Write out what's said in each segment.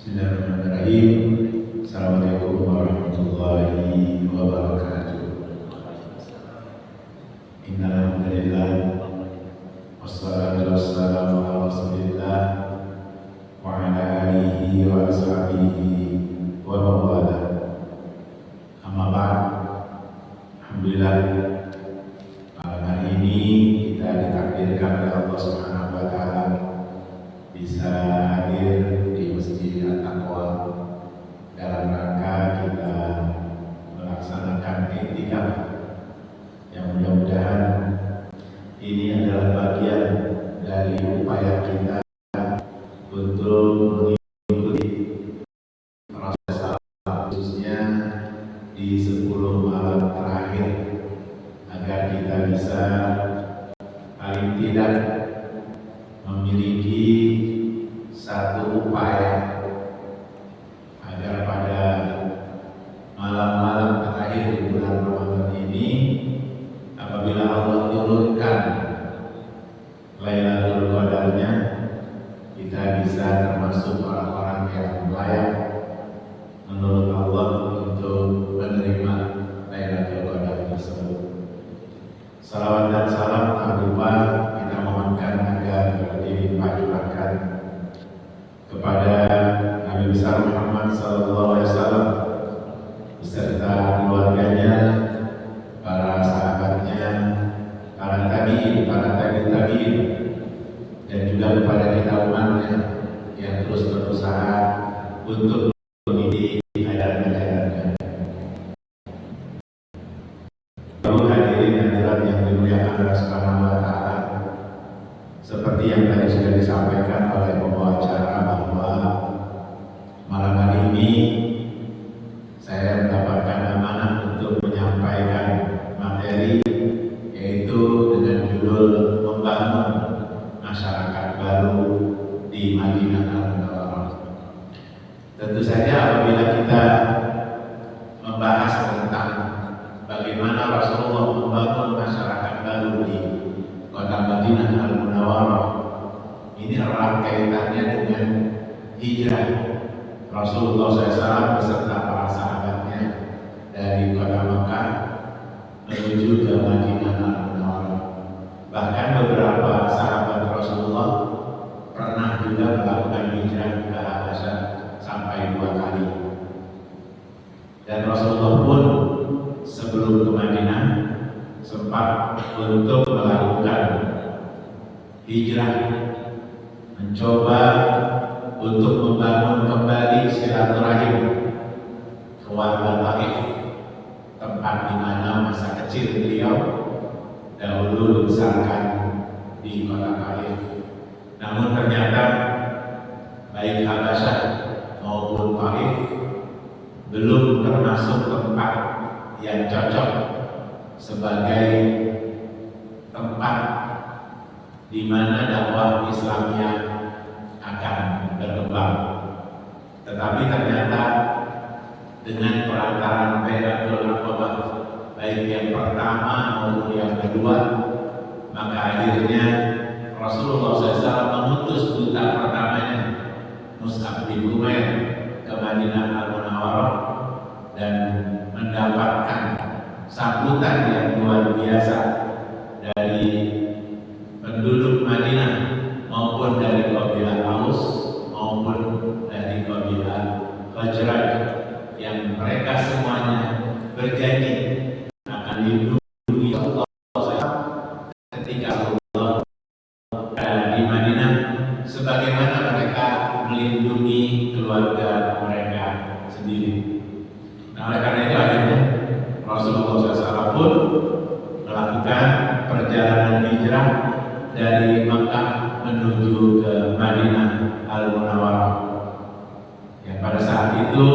Bismillahirrahmanirrahim. Assalamualaikum warahmatullahi wabarakatuh. Innalhamdulillah, wassalatu wassalamu ala rasulillah wa ala alihi wa ashabihi wa mawala. Amma ba'd. Alhamdulillah, malam hari ini kita ditakdirkan oleh Allah Subhanahu wa taala bisa hadir di Masjid At-Taqwa dalam rangka kita melaksanakan iktikaf yang mudah-mudahan ini adalah bagian dari upaya kita untuk mengikuti proses salat, khususnya di 10 malam terakhir, agar kita bisa paling tidak memiliki satu upaya agar pada malam-malam terakhir di bulan Ramadan ini, apabila Allah turunkan Lailatul Qadarnya, kita bisa termasuk orang-orang yang layak menurut Allah untuk menerima Lailatul Qadar tersebut. Salawat dan salam tak lupa kita mohonkan agar dilimpah curahkan kepada Nabi besar Muhammad SAW beserta keluarganya, para sahabatnya, para tabi'in, para tabi'in, dan juga kepada kita umatnya yang terus berusaha untuk mengikuti ajaran-ajarannya. Hadirin hadirat yang dimuliakan Allah Subhanahu wa taala, seperti yang tadi sudah disampaikan oleh pembawa acara bahwa malam hari ini saya mendapatkan amanah untuk menyampaikan materi, yaitu dengan judul membangun masyarakat baru di Madinah Al-Munawwarah. Tentu saja apabila kita membahas tentang bagaimana Rasulullah membangun masyarakat baru di kota Madinah Al-Munawwarah, ini erat kaitannya dengan hijrah Rasulullah SAW beserta para sahabatnya dari kota Makkah menuju ke Madinah Al-Munawwarah. Bahkan beberapa sahabat Rasulullah pernah juga melakukan hijrah ke Habasyah sampai 2 kali. Dan Rasulullah pun sebelum ke Madinah sempat untuk melakukan hijrah, mencoba untuk membangun kembali silaturahim ke warga Taif, tempat di mana masa kecil beliau dahulu dibesarkan di kota Taif. Namun ternyata baik Habasyah maupun Taif belum termasuk tempat yang cocok sebagai tempat di mana dakwah Islamnya akan berkembang. Tetapi ternyata dengan perantaraan Bai'atul Aqabah, baik yang pertama maupun yang kedua, maka akhirnya Rasulullah SAW mengutus duta pertamanya, Mus'ab bin Umair, ke Madinah Al-Munawwarah dan mendapatkan sambutan yang luar biasa dari penduduk Madinah maupun dari kabilah Aus maupun dari kabilah Khazraj, yang mereka semuanya berjanji akan dilindungi Allah ketika Allah ada di Madinah, sebagaimana mereka melindungi keluarga mereka sendiri. Nah, oleh karena itu akhirnya Rasulullah SAW pun melakukan perjalanan hijrah dari Makkah menuju ke Madinah Al-Munawwarah, yang pada saat itu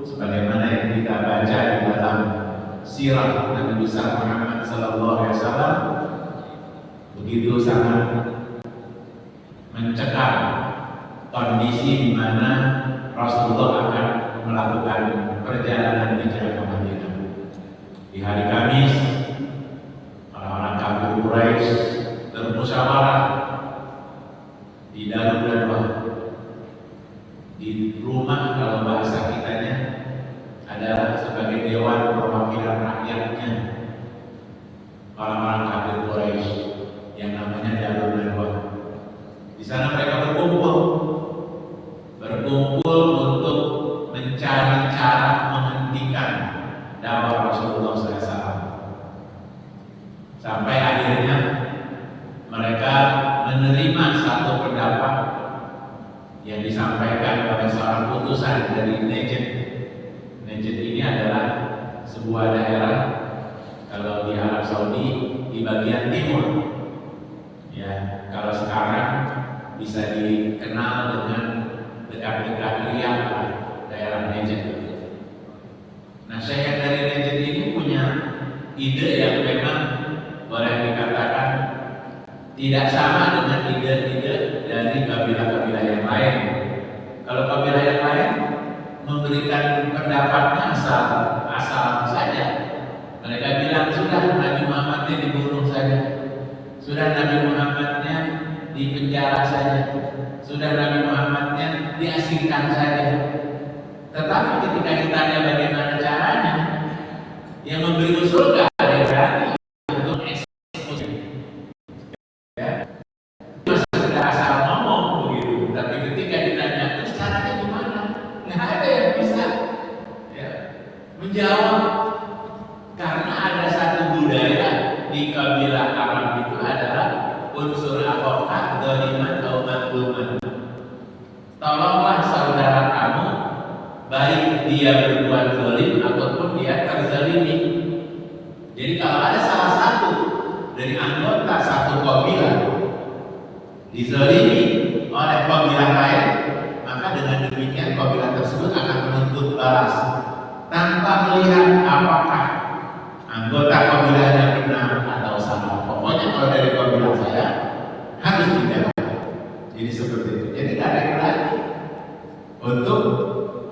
sebagaimana yang kita baca di dalam sirah Nabi besar Muhammad SAW, begitu sangat mencekam kondisi di mana Rasulullah akan melakukan perjalanan hijrah ke Madinah. Di hari Kamis, orang-orang kafir Quraisy bermusyawarah di Darul Nadwah, di rumah kalau bahasa kitanya adalah sebagai dewan perwakilan rakyatnya orang-orang kafir Quraisy yang namanya Darun Nadwah. Di sana mereka berkumpul untuk mencari cara menghentikan dakwah Rasulullah SAW. Sampai akhirnya mereka menerima satu pendapat yang disampaikan oleh seorang utusan dari Najd. Najd ini adalah sebuah daerah kalau di Arab Saudi di bagian timur. Ya, kalau sekarang bisa dikenal dengan dekat-dekat Riyadh, daerah Najd. Nah, Syekh dari Najd ini punya ide yang memang boleh dikatakan tidak sama dengan ide-ide dari kabilah-kabilah yang lain. Kalau kabilah yang lain memberikan pendapatnya asal saja. Mereka bilang sudah Nabi Muhammadnya dibunuh saja, sudah Nabi Muhammadnya dipenjara saja, sudah Nabi Muhammadnya diasingkan saja. Tetapi ketika ditanya bagaimana caranya, yang memberi usul gak ada yang berani untuk eksekusi. Ya, sudah asal ngomong begitu. Tapi ketika ditanya terus caranya gimana, nggak ada yang bisa menjawab. Karena ada satu budaya di kabilah Arab itu adalah unsur akhaka dzaliman atau mazluman. Tolonglah saudara kamu, baik dia berbuat zalim ataupun dia terzalimi. Jadi kalau ada salah satu dari anggota satu kabilah dizalimi oleh kabilah lain, maka dengan demikian kabilah tersebut akan menuntut balas tanpa melihat apakah anggota kabilahnya benar atau salah. Pokoknya kalau dari kabilah saya harus dibela. Jadi seperti itu. Jadi tidak ada yang berani untuk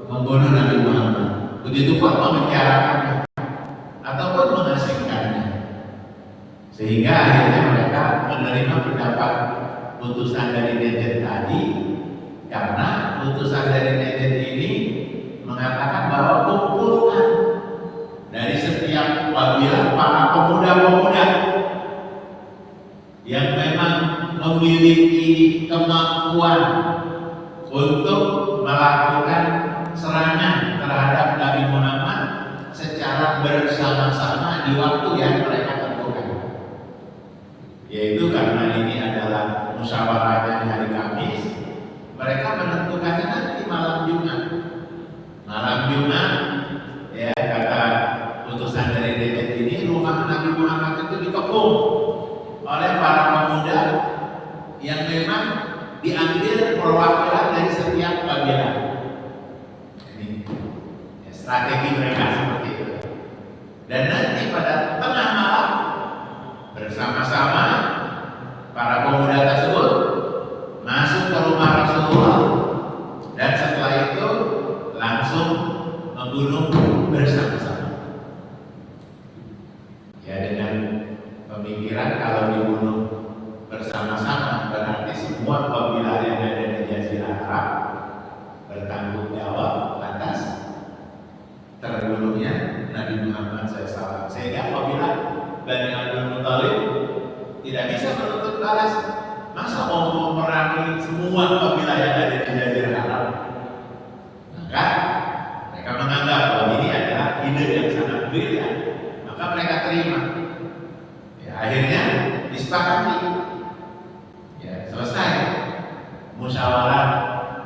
membunuh Nabi Muhammad. Begitu pun memenjarakannya ataupun mengasingkannya. Sehingga akhirnya mereka menerima pendapat putusan dari Najd tadi, karena putusan dari Najd ini mengatakan bahwa kumpulkan dari setiap kabilah para pemuda-pemuda yang memang memiliki kemampuan untuk melakukan serangan terhadap Nabi Muhammad secara bersama-sama di waktu yang mereka tentukan. Yaitu karena ini adalah musyawarahnya di hari Kamis, mereka menentukannya nanti malam Jumat. Malam Jumat, ya kata utusan dari Najd ini, rumah Nabi Muhammad itu dikepung oleh para pemuda yang memang diambil perwakilan dari setiap kabilah. Ini ya, strategi mereka seperti itu. Dan nanti pada tengah malam bersama-sama para pemuda tersebut masuk ke rumah Rasulullah dan setelah itu langsung membunuh bersama-sama. Ya, dengan pemikiran kalau dibunuh bersama-sama berarti semua kabilah yang ada di Jazirah Arab bertanggung jawab atas terbunuhnya Nabi Muhammad SAW. Sehingga kabilah Bani Abdul Muthalib tidak bisa menuntut balas. Masa mau memerangi semua kabilah yang ada di Jazirah Arab? Maka mereka menganggap bahwa ini adalah ide yang sangat brilian, maka mereka terima. Ya, akhirnya disepakati. Ya, selesai musyawarah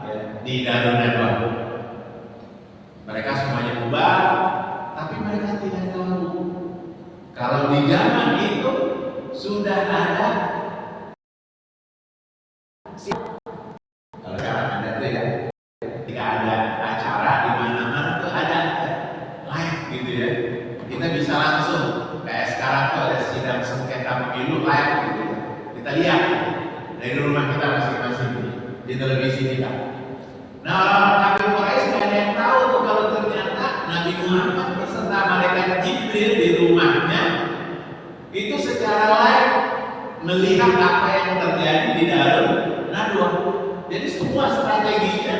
ya, di Darun Nadwah. Mereka semuanya bubar, tapi mereka tidak tahu kalau di zaman itu sudah ada. Kalau sekarang ada tuh ya, ketika ada acara di mana-mana tuh ada live gitu ya. Kita bisa langsung kayak sekarang tuh ada sidang sengketa pemilu live gitu. Kita lihat dari rumah kita masing-masing di televisi kita. Nah, orang kafir Quraisy nggak ada yang tahu tuh kalau ternyata Nabi Muhammad beserta malaikat Jibril di rumahnya itu secara live melihat apa yang terjadi di Darun Nadwah. Jadi semua strateginya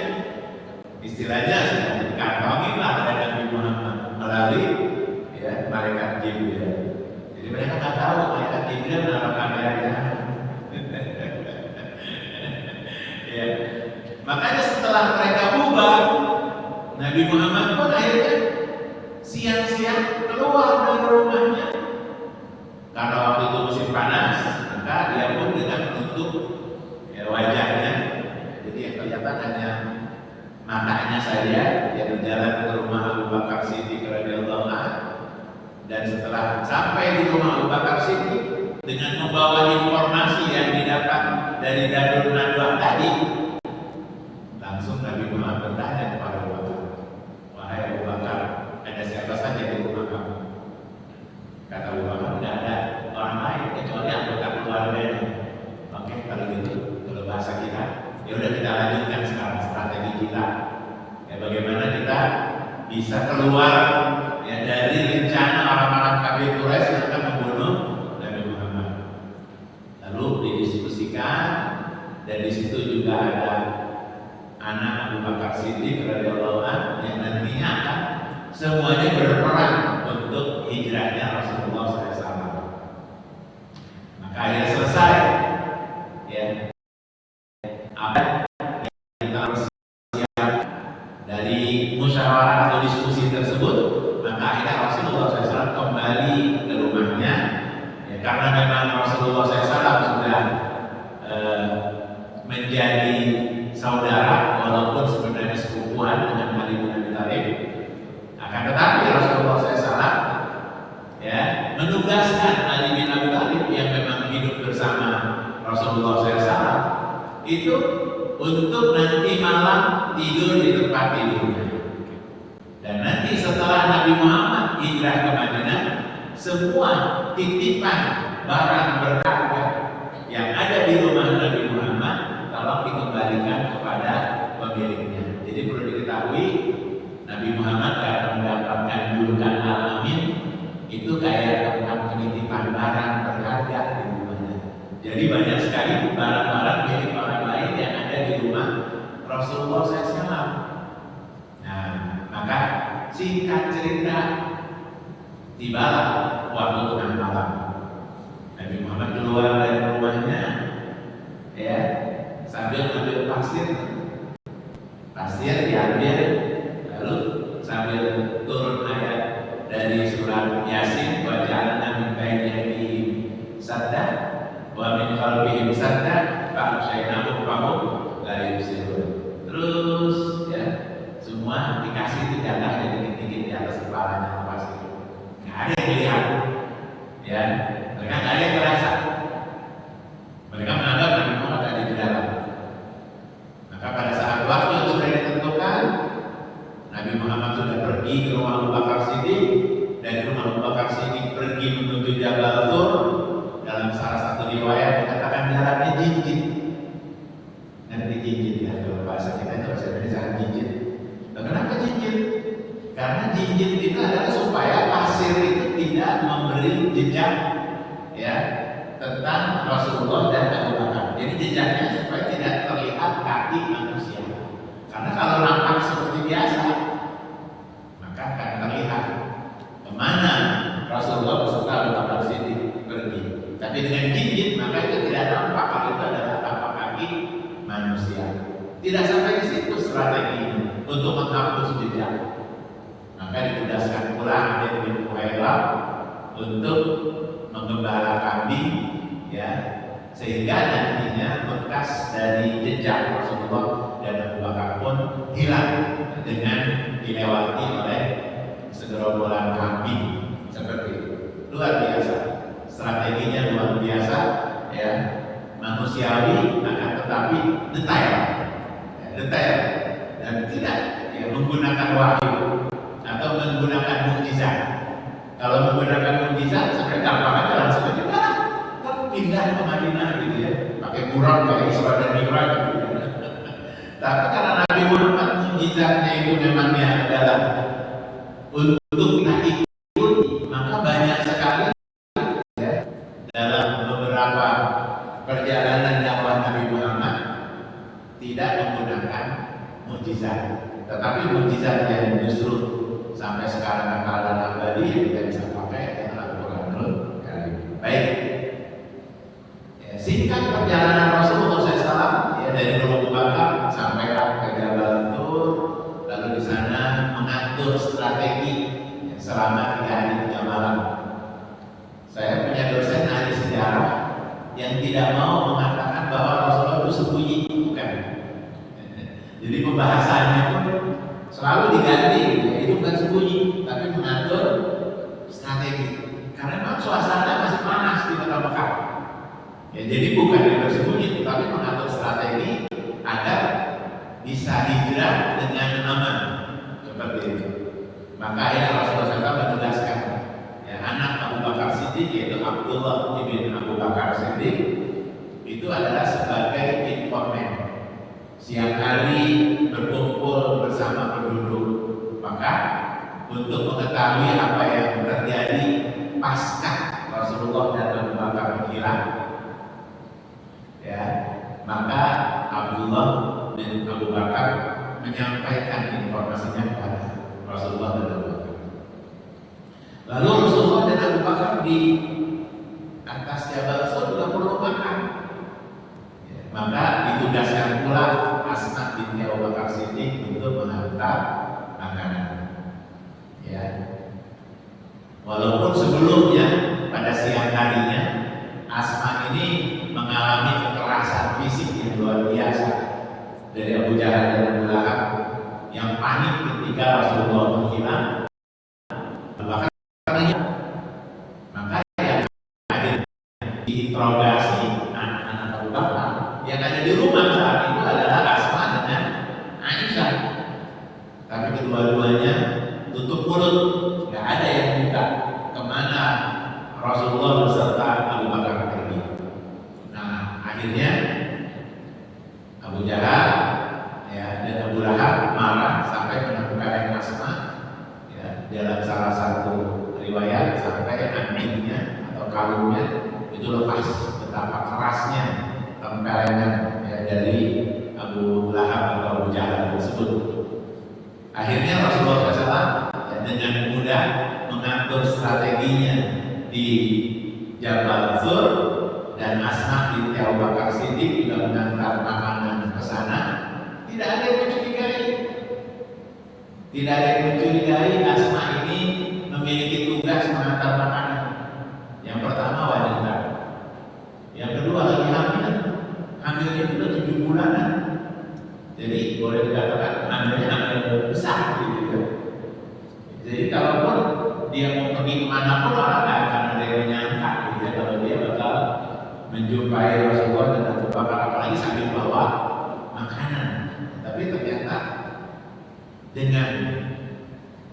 istilahnya sudah dikantongin lah oleh Nabi Muhammad melalui ya malaikat Jibril. Jadi mereka nggak tahu malaikat Jibril menaruh kamera di sana. Ya. Makanya setelah mereka bubar, Nabi Muhammad pun akhirnya siang-siang keluar dari rumahnya. Karena waktu itu musim panas, maka dia pun dengan menutup ya, wajahnya. Jadi yang kelihatan hanya matanya saja. Dia berjalan ke rumah Abu Bakar Siddiq radhiyallahu anhu. Dan setelah sampai di rumah Abu Bakar Siddiq dengan membawa informasi yang didapat dari Darul Nadwa tadi, langsung Nabi Muhammad bertanya kepada Abu Bakar, "Wahai Abu Bakar, ada siapa saja di rumah kamu?" Kata Abu Bakar, "Tidak ada orang lain kecuali anggota keluarganya." Oke, kalau gitu, kalau bahasa kita, ya udah kita lanjutkan sekarang strategi kita. Ya bagaimana kita bisa keluar ya dari rencana orang-orang kafir Quraisy yang akan membunuh Nabi Muhammad. Lalu didiskusikan, dan di situ juga ada anak Abu Bakar Siddiq radhiyallahu anhu yang nantinya akan semuanya berperan untuk hijrahnya Rasulullah SAW. Maka akhirnya selesai ya apa yang kita harus siap dari musyawarah atau diskusi tersebut. Maka akhirnya Rasulullah SAW kembali ke rumahnya ya, karena memang Rasulullah SAW sudah menjadi saudara walaupun sebenarnya sepupuan dengan Ali bin Abi Thalib. Akan tetapi Rasulullah SAW ya menugaskan Ali bin Abi Thalib yang memang hidup bersama Rasulullah SAW itu untuk nanti malam tidur di tempat tidurnya. Dan nanti setelah Nabi Muhammad hijrah ke Madinah, semua titipan barang berharga yang ada di rumah Nabi Muhammad tolong dikembalikan kepada pemiliknya. Jadi perlu diketahui Nabi Muhammad karena mendapatkan julukan Al-Amin itu kayak tentang penitipan barang berharga di rumahnya. Jadi banyak sekali barang-barang milik orang lain yang ada di rumah Rasulullah SAW. Nah, maka singkat cerita, tibalah waktu tengah malam. Nabi Muhammad keluar dari rumahnya, ya, sambil ambil pasir diambil, lalu sambil turun ayat dari surat Yasin, wa ja'alna min baini aydihim sadda wa min khalfihim sadda fa'aghshaynahum fahum la yubsirun. Terus ya, semua dikasih itu jatah yang dikit-dikit di atas kepalanya pasir. Nggak ada yang melihat, ya, mereka nggak ada yang merasa. Mereka menganggap Nabi Muhammad ada di dalam. Maka pada saat waktu yang sudah ditentukan, Nabi Muhammad sudah pergi ke rumah Abu Bakar Siddiq, dan rumah Abu Bakar Siddiq pergi menuju Jabal Tur. Dalam salah satu riwayat dikatakan jalannya jinjit. Nanti jinjit ya, kalau bahasa kita itu bahasa Indonesia jinjit. Nah, kenapa jinjit? Karena jinjit itu adalah supaya pasir itu tidak memberi jejak ya tentang Rasulullah dan Abu Bakar. Jadi jejaknya supaya tidak terlihat kaki manusia. Karena kalau nampak seperti biasa, maka akan terlihat kemana Rasulullah beserta Abu Bakar Siddiq pergi. Tapi dengan jinjit maka itu tidak nampak kalau itu adalah tapak kaki manusia. Tidak sampai di situ strategi untuk menghapus jejak. Maka ditugaskan pula Amir bin Fuhairah untuk menggembala kambing, ya, sehingga nantinya bekas dari jejak Rasulullah dan Abu Bakar pun hilang dengan dilewati oleh segerombolan kambing seperti itu. Luar biasa, strateginya luar biasa, ya, manusiawi akan tetapi detail, ya, detail dan tidak ya, menggunakan wahyu atau menggunakan mukjizat. Kalau menggunakan mukjizat sebenarnya gampang aja, langsung aja pindah ke Madinah gitu ya, pakai buruk kayak Isra dan Mi'raj gitu ya. Tapi karena Nabi Muhammad mukjizatnya itu memangnya adalah untuk kita ikuti, maka banyak sekali ya, dalam beberapa perjalanan dakwah Nabi Muhammad tidak menggunakan mukjizat, tetapi Tapi mujizat yang justru sampai sekarang kekal dan abadi yang kita bisa pakai adalah Al-Quranul Karim. Baik, ya, singkat perjalanan Rasulullah SAW ya, dari Abu Bakar sampai ke Jabal Tur, lalu di sana mengatur strategi ya, selama 3 hari 3 malam. Saya punya dosen ahli sejarah yang tidak mau mengatakan bahwa Rasulullah itu sembunyi, bukan. Jadi pembahasannya pun selalu diganti, ya, itu bukan sembunyi, tapi mengatur strategi. Karena memang suasana masih panas di Kota Mekah. Ya, jadi bukan yang bersembunyi, tapi mengatur strategi agar bisa hijrah dengan aman, seperti itu. Maka akhirnya Rasulullah SAW menegaskan, ya, anak Abu Bakar Siddiq yaitu Abdullah ibn Abu Bakar Siddiq itu adalah sebagai informan. Siang hari berkumpul bersama penduduk. Maka untuk mengetahui apa yang terjadi pasca Rasulullah dan Abu Bakar menghilang, ya, maka Abdullah bin Abu Bakar menyampaikan informasinya kepada Rasulullah dan Abu Bakar. Lalu Rasulullah dan Abu Bakar di atas Jabal Sur juga perlu makan. Ya, maka ditugaskan pula Asma binti Abu Bakar Siddiq untuk menghantar makanan. Ya, walaupun sebelumnya pada siang harinya Asma ini mengalami kekerasan fisik yang luar biasa dari Abu Jahal dan Abu Lahab yang panik ketika Rasulullah menghilang. Bahkan maka yang hadir diinterogasi anak-anak Abu Bakar yang ada di rumah saat itu adalah Asma dengan Aisyah. Tapi kedua-duanya tutup mulut, nggak ada yang buka kemana Rasulullah beserta Abu Bakar pergi. Nah, akhirnya Abu Jahal ya, dan Abu Lahab marah sampai menempeleng Asma ya, dalam salah satu riwayat sampai antingnya atau kalungnya itu lepas. Betapa kerasnya tempelengan ya, dari Abu Lahab atau Abu Jahal tersebut. Akhirnya Rasulullah SAW ya, dengan mudah mengatur strateginya di Jabal Sur, dan Asma binti Abu Bakar Siddiq juga mengantar makanan ke sana. Tidak ada yang mencurigai. Tidak ada yang mencurigai Asma ini memiliki tugas mengantar makanan. Yang pertama wanita, yang kedua lagi hamil. Hamilnya sudah 7 bulanan. Jadi boleh dikatakan hamil besar gitu. Jadi kalaupun dia mau pergi kemanapun orang nggak akan ada yang menyangka gitu ya, kalau dia bakal menjumpai Rasulullah dan Abu Bakar, apalagi sambil bawa makanan. Tapi ternyata dengan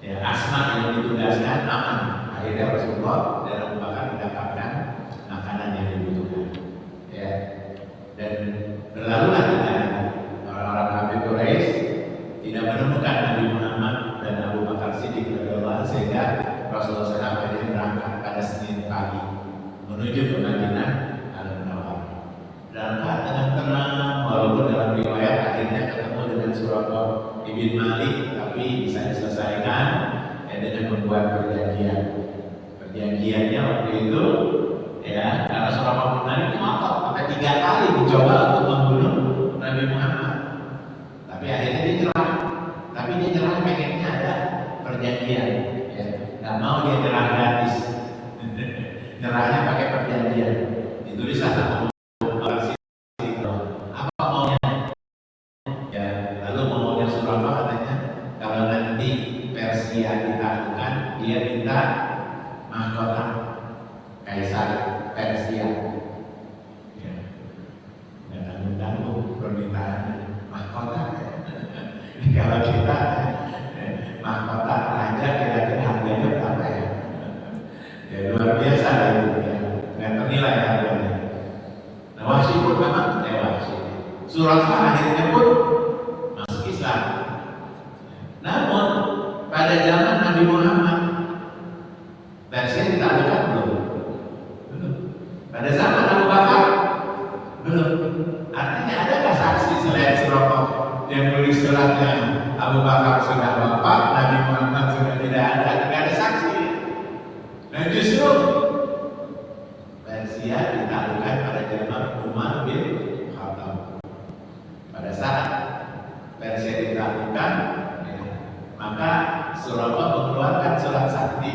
ya, Asma yang ditugaskan aman. Akhirnya Rasulullah dan Abu Bakar mendapatkan makanan yang dibutuhkan. Ya. Dan berlalulah dengan orang-orang kafir Quraisy tidak menemukan Nabi Muhammad dan Abu Bakar Siddiq radhiyallahu anhu, sehingga Rasulullah SAW berangkat pada Senin pagi menuju ke Madinah Al-Munawwarah. Berangkat dengan tenang, walaupun dalam riwayat akhirnya ketemu dengan Suraqah ibn Malik, tapi bisa diselesaikan ya, dengan membuat perjanjian. Perjanjiannya waktu itu ya, karena Suraqah ibn Malik ngotot sampai 3 kali mencoba untuk membunuh Nabi Muhammad, tapi akhirnya dia nyerah. Tapi dia nyerah pengennya ada perjanjian, ya. Nggak mau dia nyerah gratis. Nyerahnya pakai perjanjian. Ditulis sama apa maunya, ya. Lalu maunya Suraqah katanya kalau nanti Persia ditaklukkan, dia minta mahkota Kaisar Persia. Ya. Jangan mengganggu permintaannya mahkota. Kalau kita mahkota raja kira-kira harganya berapa ya? Ya luar biasa lah itu ya, nggak ternilai harganya. Nah, Wahsy pun memang Wahsy. Suraqah akhirnya pun masuk Islam. Namun pada zaman Nabi Muhammad, Persia ditaklukkan belum? Pada zaman Abu Bakar belum. Artinya adakah saksi selain Suraqah yang menulis suratnya Abu Bakar sudah wafat, Nabi Muhammad sudah tidak ada saksi. Dan justru Persia ditaklukkan pada zaman Umar bin Khattab. Pada saat Persia ditaklukkan, maka Surabaya mengeluarkan surat sakti.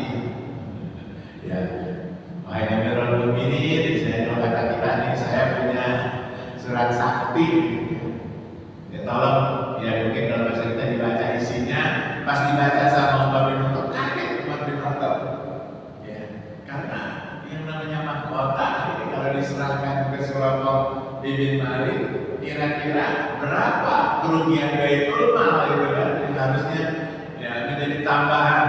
Ya, wahai Amirul Mukminin, saya kalau kata kita ini saya punya surat sakti. Ya, tolong, ya mungkin kalau bahasa kita dibaca isinya, pas dibaca sama Umar bin Khattab, kaget Umar bin Khattab. Ya, karena yang namanya mahkota ini kalau diserahkan ke Surabaya bin Malik, kira-kira berapa kerugian Baitul Mal itu kan? Harusnya ya menjadi tambahan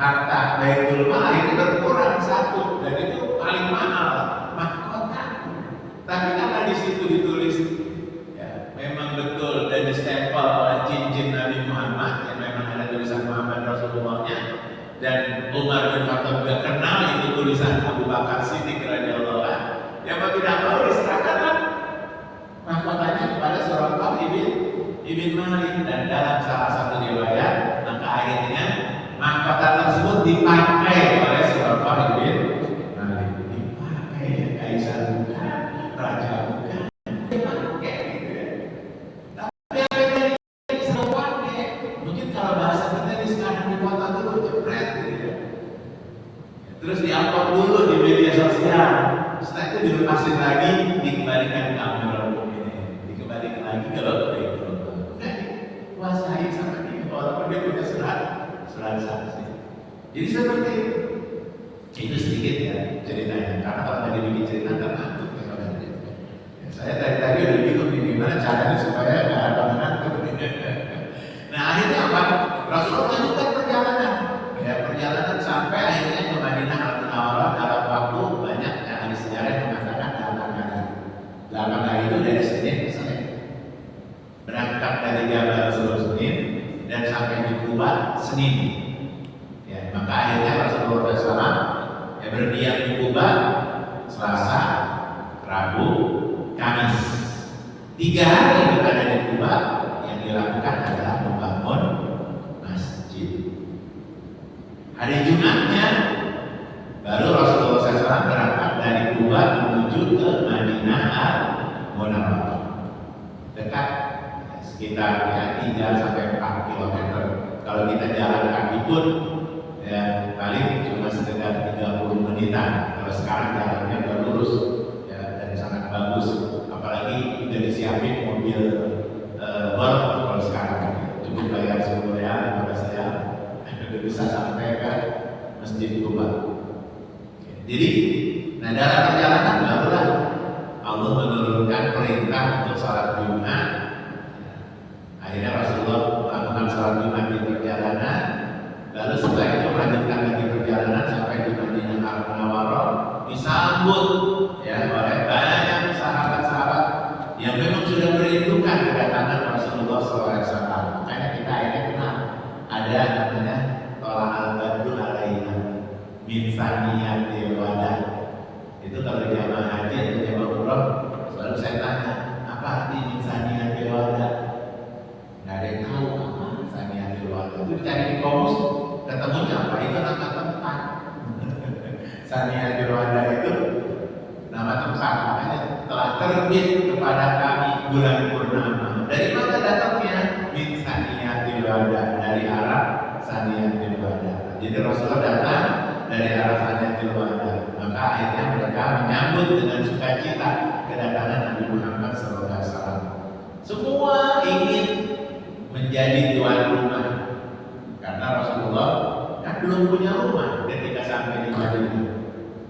harta Baitul Mal ini berkurang satu, dan itu paling mahal mahkota. Tapi karena di situ ditulis ya memang betul dan distempel oleh cincin Nabi Muhammad yang memang ada tulisan Muhammad Rasulullahnya, dan Umar bin Khattab juga kenal itu tulisan Abu Bakar Siddiq radhiyallahu anhu. Ya mau tidak mau diserahkanlah mahkotanya kepada Suraqah ibn Malik, dan dalam salah satu riwayat maka akhirnya mahkota tersebut dipakai oleh Suraqah ibn Malik. Dipakai ya, kaisar bukan, raja bukan, dipakai gitu ya. Tapi apa yang jadi bisa pakai? Mungkin kalau bahasa kita di sekarang di kota dulu jepret gitu ya. Terus diupload dulu di media sosial. Setelah itu dilepasin lagi, dikembalikan ke Amirul Mukminin, dikembalikan lagi ke Baitul Mal. Udah dikuasai sama dia, walaupun dia punya surat saksi. Jadi seperti itu. Itu sedikit ya ceritanya. Karena kalau tadi bikin cerita ngantuk ya. Saya tadi udah bingung nih gimana caranya supaya nggak ada ngantuk. Nah akhirnya apa? Rasulullah lanjutkan perjalanan. Ya perjalanan sampai akhirnya ke Madinah Al-Munawwarah dalam waktu banyak yang ahli sejarah yang mengatakan 8 hari. 8 hari itu dari Senin ke Senin. Berangkat dari Jabal Sur Senin dan sampai di Kuba Senin. Ya, maka akhirnya Rasulullah SAW ya berdiam di Kuba Selasa, Rabu, Kamis. 3 hari berada di Kuba, yang dilakukan adalah membangun masjid. Hari Jumatnya baru Rasulullah SAW berangkat dari Kuba menuju ke Madinah Al-Munawwarah. Dekat, sekitar ya 3 sampai 4 km. Kalau kita jalan kaki pun ya paling cuma sekitar 30 menitan. Kalau sekarang jalannya udah lurus ya, dan sangat bagus. Apalagi udah disiapin mobil golf kalau sekarang cukup bayar 10 real, 15 real udah bisa sampai ke Masjid Kuba. Jadi, nah dalam perjalanan barulah Allah menurunkan perintah untuk sholat Jumat. Akhirnya Rasulullah melakukan sholat Jumat di perjalanan. Lalu setelah itu melanjutkan lagi perjalanan sampai di Madinah Al-Munawwarah, disambut ya oleh banyak sahabat-sahabat yang memang sudah merindukan kedatangan Rasulullah SAW. Makanya kita akhirnya kenal ada namanya Tola al-Badru alaina min saniyatil wada. Itu kalau jamaah haji atau jamaah umroh selalu saya tanya, apa arti min saniyatil wada? Nggak ada yang tahu apa saniyatil wada. Itu dicari di kamus, ketemunya apa? Itu nama tempat. Saniyatil wada itu nama tempat. Makanya telah terbit kepada kami bulan purnama. Dari mana datangnya? Min saniyatil wada, dari arah Saniyatil Wada. Jadi Rasulullah datang dari arah Saniyatil Wada. Maka akhirnya mereka menyambut dengan sukacita kedatangan Nabi Muhammad SAW. Semua ingin menjadi tuan rumah, karena Rasulullah kan belum punya rumah ketika sampai di Madinah.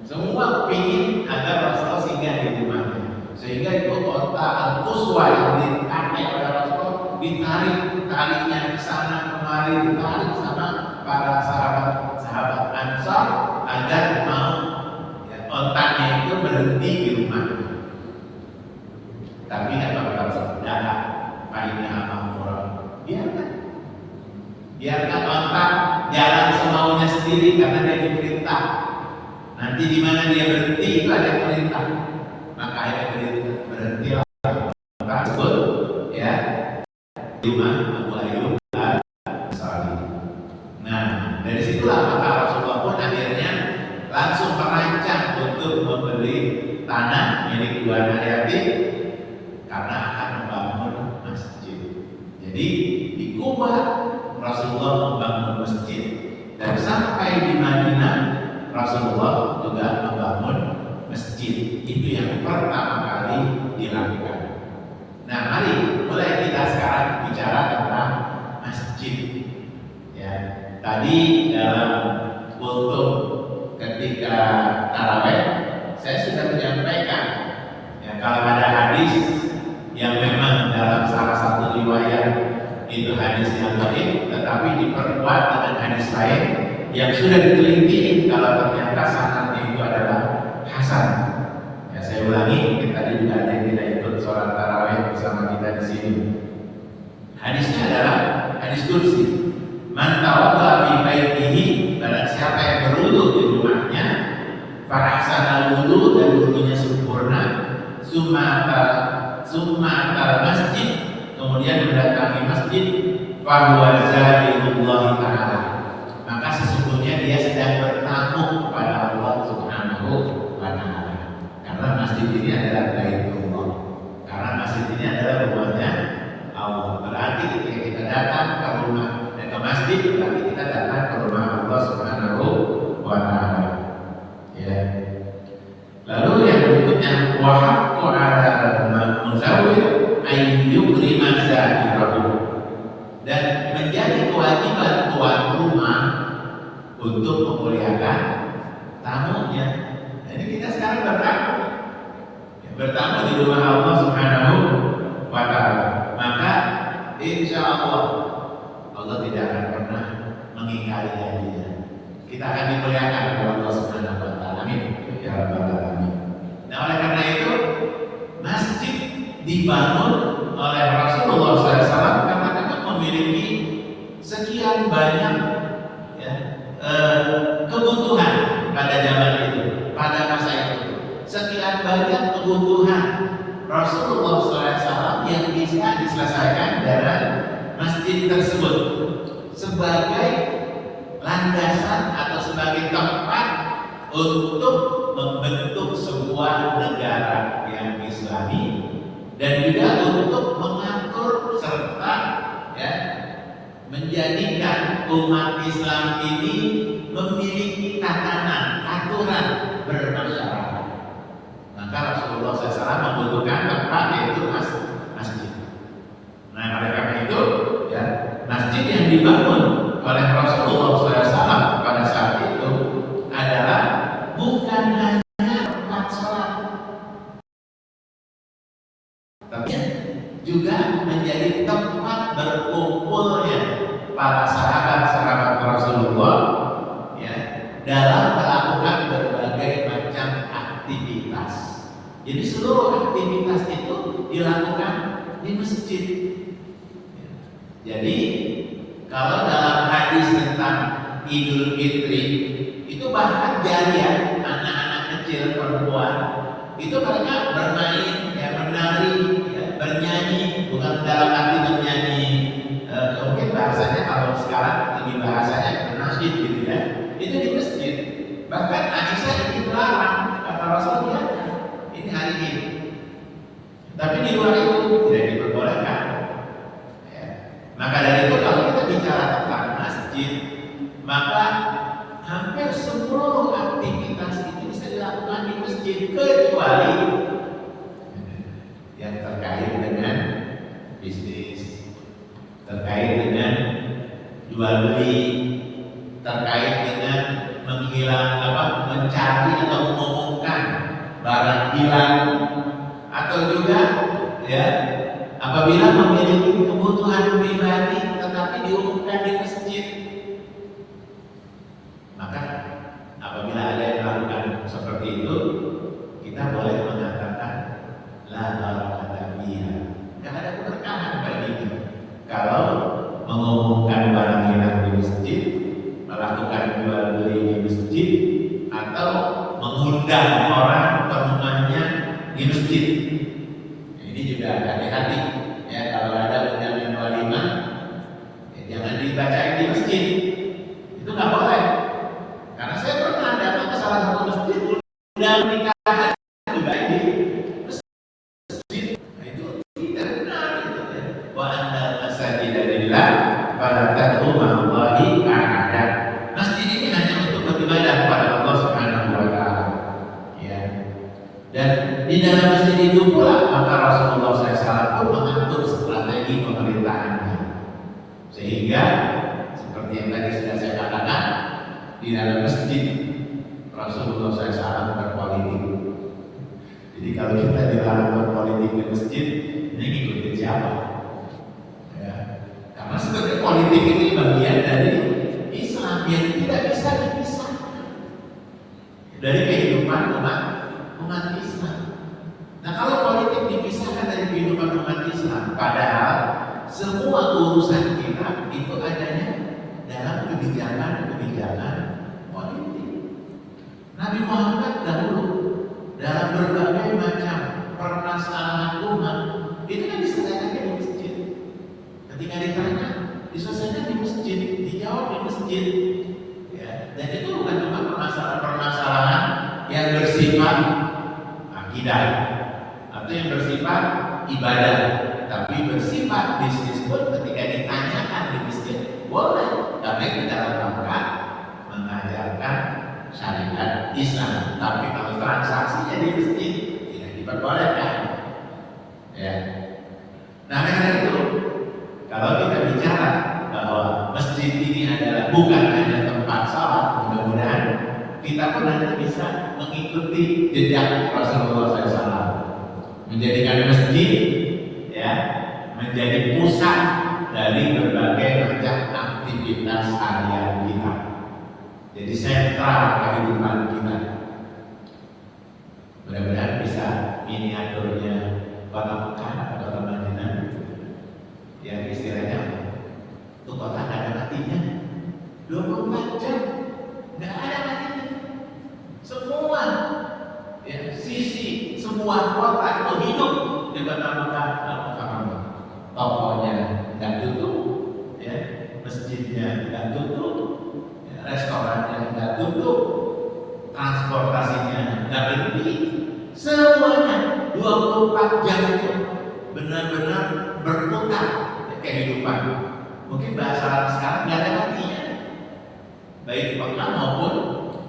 Semua ingin agar Rasulullah singgah di rumahnya, sehingga itu kota Al-Quswa yang dipakai oleh Rasulullah ditarik talinya ke sana kemari, ditarik sama para sahabat Ansar agar mau ya, ontaknya itu berhenti di rumahnya. Tapi apa kata Rasulullah? Fa'inna ma'murah. Biarkan ontak jalan semaunya sendiri karena dia diperintah. Nanti di mana dia berhenti itu ada perintah. Maka ada berhentilah ontak tersebut ya. Rumah Abu Ayyub Al-Ansari. Rasulullah membangun masjid, dan sampai di Madinah Rasulullah juga membangun masjid. Itu yang pertama kali dilakukan. Nah, mari mulai kita sekarang bicara tentang masjid. Ya, tadi dalam kultum ketika taraweh saya sudah menyampaikan, ya, kalau ada hadis yang memang dalam salah satu riwayat itu hadis yang baik, tetapi diperkuat dengan hadis lain yang sudah diteliti kalau ternyata sanadnya itu adalah hasan. Ya, saya ulangi, mungkin tadi juga ada yang tidak ikut sholat taraweh bersama kita di sini. Hadisnya adalah hadis kursi. Man tawadda fi baitihi, barang siapa yang berwudu di rumahnya, fa ahsana wudu, dan wudunya sempurna, summa masjid, kemudian mendatangi masjid, fa huwa zalilullah ta'ala, maka sesungguhnya dia sedang bertamu kepada Allah Subhanahu wa ta'ala. Karena masjid ini adalah baitullah, karena masjid ini adalah rumahnya Allah. Berarti ketika kita datang ke rumah ke masjid, berarti kita datang ke rumah Allah Subhanahu wa ta'ala. Ya. Lalu yang berikutnya, wa haqqu 'ala muzawwir ay yukrima zahirahu, dan menjadi kewajiban tuan rumah untuk memuliakan tamunya. Jadi kita sekarang bertamu, ya, bertamu di rumah Allah Subhanahu wa ta'ala, maka insya Allah tidak akan pernah mengingkari janjinya. Kita akan dimuliakan oleh Allah Subhanahu wa ta'ala. Amin ya rabbal alamin. Nah, oleh karena itu masjid dibangun oleh Rasulullah SAW karena memang memiliki sekian banyak, ya, kebutuhan pada zaman itu, pada masa itu. Sekian banyak kebutuhan Rasulullah SAW yang bisa diselesaikan dengan masjid tersebut sebagai landasan atau sebagai tempat untuk membentuk sebuah negara yang Islami, dan juga untuk mengatur serta, ya, menjadikan umat Islam ini memiliki tatanan, aturan bermasyarakat. Maka Rasulullah SAW membutuhkan tempat, yaitu masjid. Nah, oleh karena itu, ya, masjid yang dibangun oleh Rasulullah SAW pada saat itu adalah bukan hanya tempat sholat, tapi juga menjadi tempat berkumpulnya para sahabat-sahabat Rasulullah, ya, dalam melakukan berbagai macam aktivitas. Jadi seluruh aktivitas itu dilakukan di masjid. Jadi kalau dalam hadis tentang Idul Fitri itu bahkan jariah, anak-anak kecil perempuan itu mereka bermain, ya, menari, ya, bernyanyi, bukan dalam arti bernyanyi mungkin bahasanya kalau sekarang lebih bahasanya bernasyid gitu, ya, itu di masjid. Bahkan Aisyah ini melarang, kata Rasulullah, ini hari ini, tapi di luar itu tidak diperbolehkan. Maka dari itu kalau kita bicara tentang masjid, maka hampir seluruh aktivitas itu bisa dilakukan di masjid, kecuali yang terkait dengan bisnis, terkait dengan jual beli, terkait dengan mencari atau mengumumkan barang hilang, atau juga, ya, apabila memiliki kebutuhan pribadi tetapi diumumkan di masjid. Maka apabila ada yang melakukan seperti itu, kita boleh mengatakan la barakata fiha, tidak ada keberkahan baginya. Kalau mengumumkan barang hilang di masjid, melakukan jual beli di masjid, atau mengundang orang ke rumahnya di masjid. Ini juga hati-hati, ya, kalau ada undangan walimah, ya, jangan dibacain di masjid. Itu nggak boleh. Karena saya pernah datang ke salah satu masjid, undang nikahan juga di masjid. Nah, itu tidak benar, gitu, ya. Wa anna masajida lillah fala tad'u seperti yang tadi sudah saya katakan, di dalam masjid Rasulullah SAW berpolitik. Jadi kalau kita dilarang berpolitik di masjid, ini ngikutin siapa? Ya. Karena sebenarnya politik ini bagian dari Islam yang tidak bisa dipisahkan dari kehidupan umat Islam. Nah, kalau politik dipisahkan dari kehidupan umat Islam, padahal semua urusan kita itu adanya dalam kebijakan politik. Nabi Muhammad dahulu dalam berbagai macam permasalahan umat itu kan diselesaikan di masjid. Ketika ditanya, diselesaikan di masjid, dijawab di masjid. Ya, dan itu bukan cuma permasalahan yang bersifat akidah atau yang bersifat ibadah, tapi bersifat bisnis pun ketika ditanyakan di masjid boleh, tapi kita lakukan mengajarkan syariat Islam. Tapi kalau transaksinya di masjid tidak diperbolehkan. Ya. Nah, karena itu kalau kita bicara bahwa masjid ini adalah bukan hanya tempat salat, mudah-mudahan kita pun nanti bisa mengikuti jejak Rasulullah SAW, menjadikan masjid ya menjadi pusat dari berbagai macam aktivitas harian kita. Jadi sentral kehidupan kita. Mudah-mudahan bisa miniaturnya kota Mekah atau kota Madinah yang istilahnya itu kota nggak ada matinya, 24 jam nggak ada matinya. Semua ya, sisi semua kota itu hidup di kota Mekah. Tokonya nggak tutup, ya, masjidnya nggak tutup, ya, restorannya nggak tutup, transportasinya nggak berhenti, semuanya 24 jam itu benar-benar berputar kehidupan. Mungkin bahasa Arab sekarang nggak ada matinya, baik Mekah maupun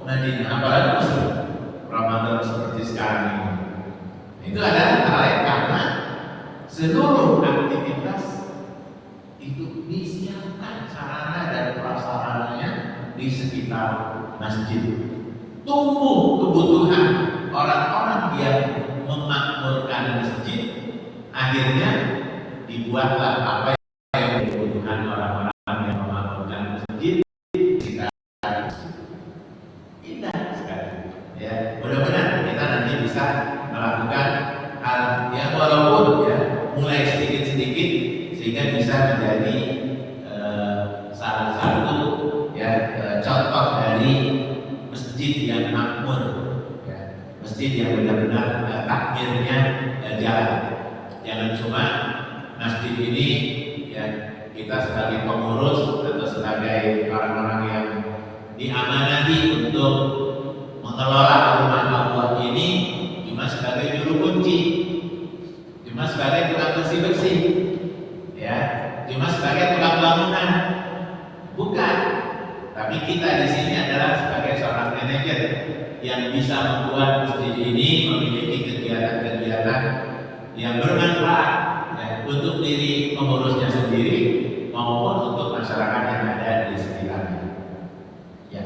Madinah, apalagi musim Ramadan seperti sekarang ini. Itu adalah hal yang karena seluruh aktivitas itu disiapkan sarana dan prasarananya di sekitar masjid. Tumbuh kebutuhan orang-orang yang memakmurkan masjid, akhirnya dibuatlah apa yang dibutuhkan orang-orang yang memakmurkan masjid di sekitar masjid. Indah sekali. Ya, mudah-mudahan kita nanti bisa melakukan hal yang walaupun ya mulai sedikit-sedikit sehingga bisa menjadi salah satu ya contoh dari masjid yang makmur, ya, masjid yang benar-benar takmirnya jalan. Jangan cuma masjid ini ya kita sebagai pengurus atau sebagai orang-orang yang diamanati untuk mengelola rumah Allah ini cuma sebagai juru kunci, cuma sebagai tukang bersih-bersih, ya, cuma sebagai tukang bangunan, bukan. Tapi kita di sini adalah sebagai seorang manajer yang bisa membuat masjid ini memiliki kegiatan-kegiatan yang bermanfaat ya, untuk diri pengurusnya sendiri maupun untuk masyarakat yang ada di sekitarnya. Ya.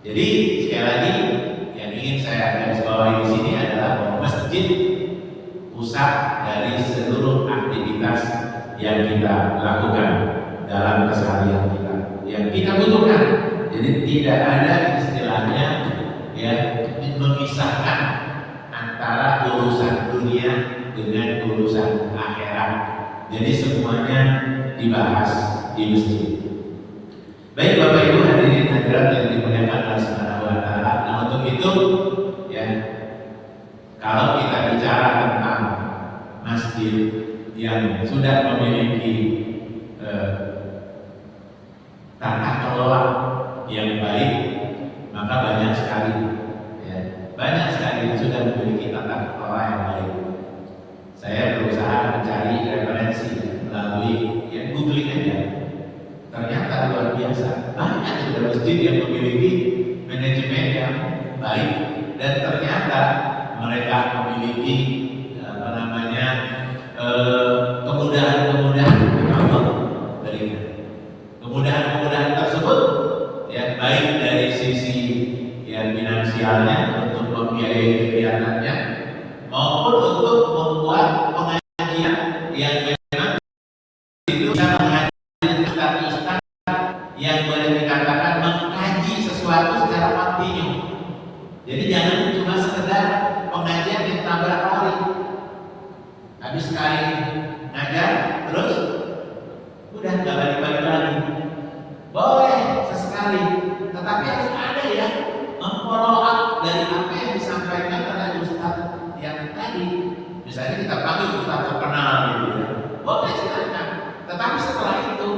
Jadi sekali lagi yang ingin saya garis bawahi di sini adalah bahwa masjid pusat dari seluruh aktivitas yang kita lakukan dalam keseharian kita, yang kita butuhkan. Jadi tidak ada istilahnya ya memisahkan antara urusan dunia dengan urusan akhirat. Jadi semuanya dibahas di masjid. Baik Bapak Ibu hadirin hadirat yang dimuliakan Allah Subhanahu wa taala. Nah, untuk itu ya kalau kita bicara tentang masjid yang sudah memiliki tata kelola yang baik, maka banyak sekali ya, banyak sekali yang sudah memiliki tata kelola yang baik. Saya berusaha mencari referensi melalui ya googling aja. Ternyata luar biasa banyak sudah masjid yang memiliki manajemen yang baik, dan ternyata mereka memiliki apa namanya kemudahan-kemudahan yang Allah berikan, kemudahan yang boleh dikatakan mengkaji sesuatu secara kontinu. Jadi jangan cuma sekedar pengajian yang tabrak lari. Habis sekali ngajar terus udah nggak balik-balik lagi. Boleh sesekali, tetapi harus ada ya memfollow up dari apa yang disampaikan oleh ustadz yang tadi. Misalnya kita panggil ustadz terkenal gitu ya, boleh silakan. Tetapi setelah itu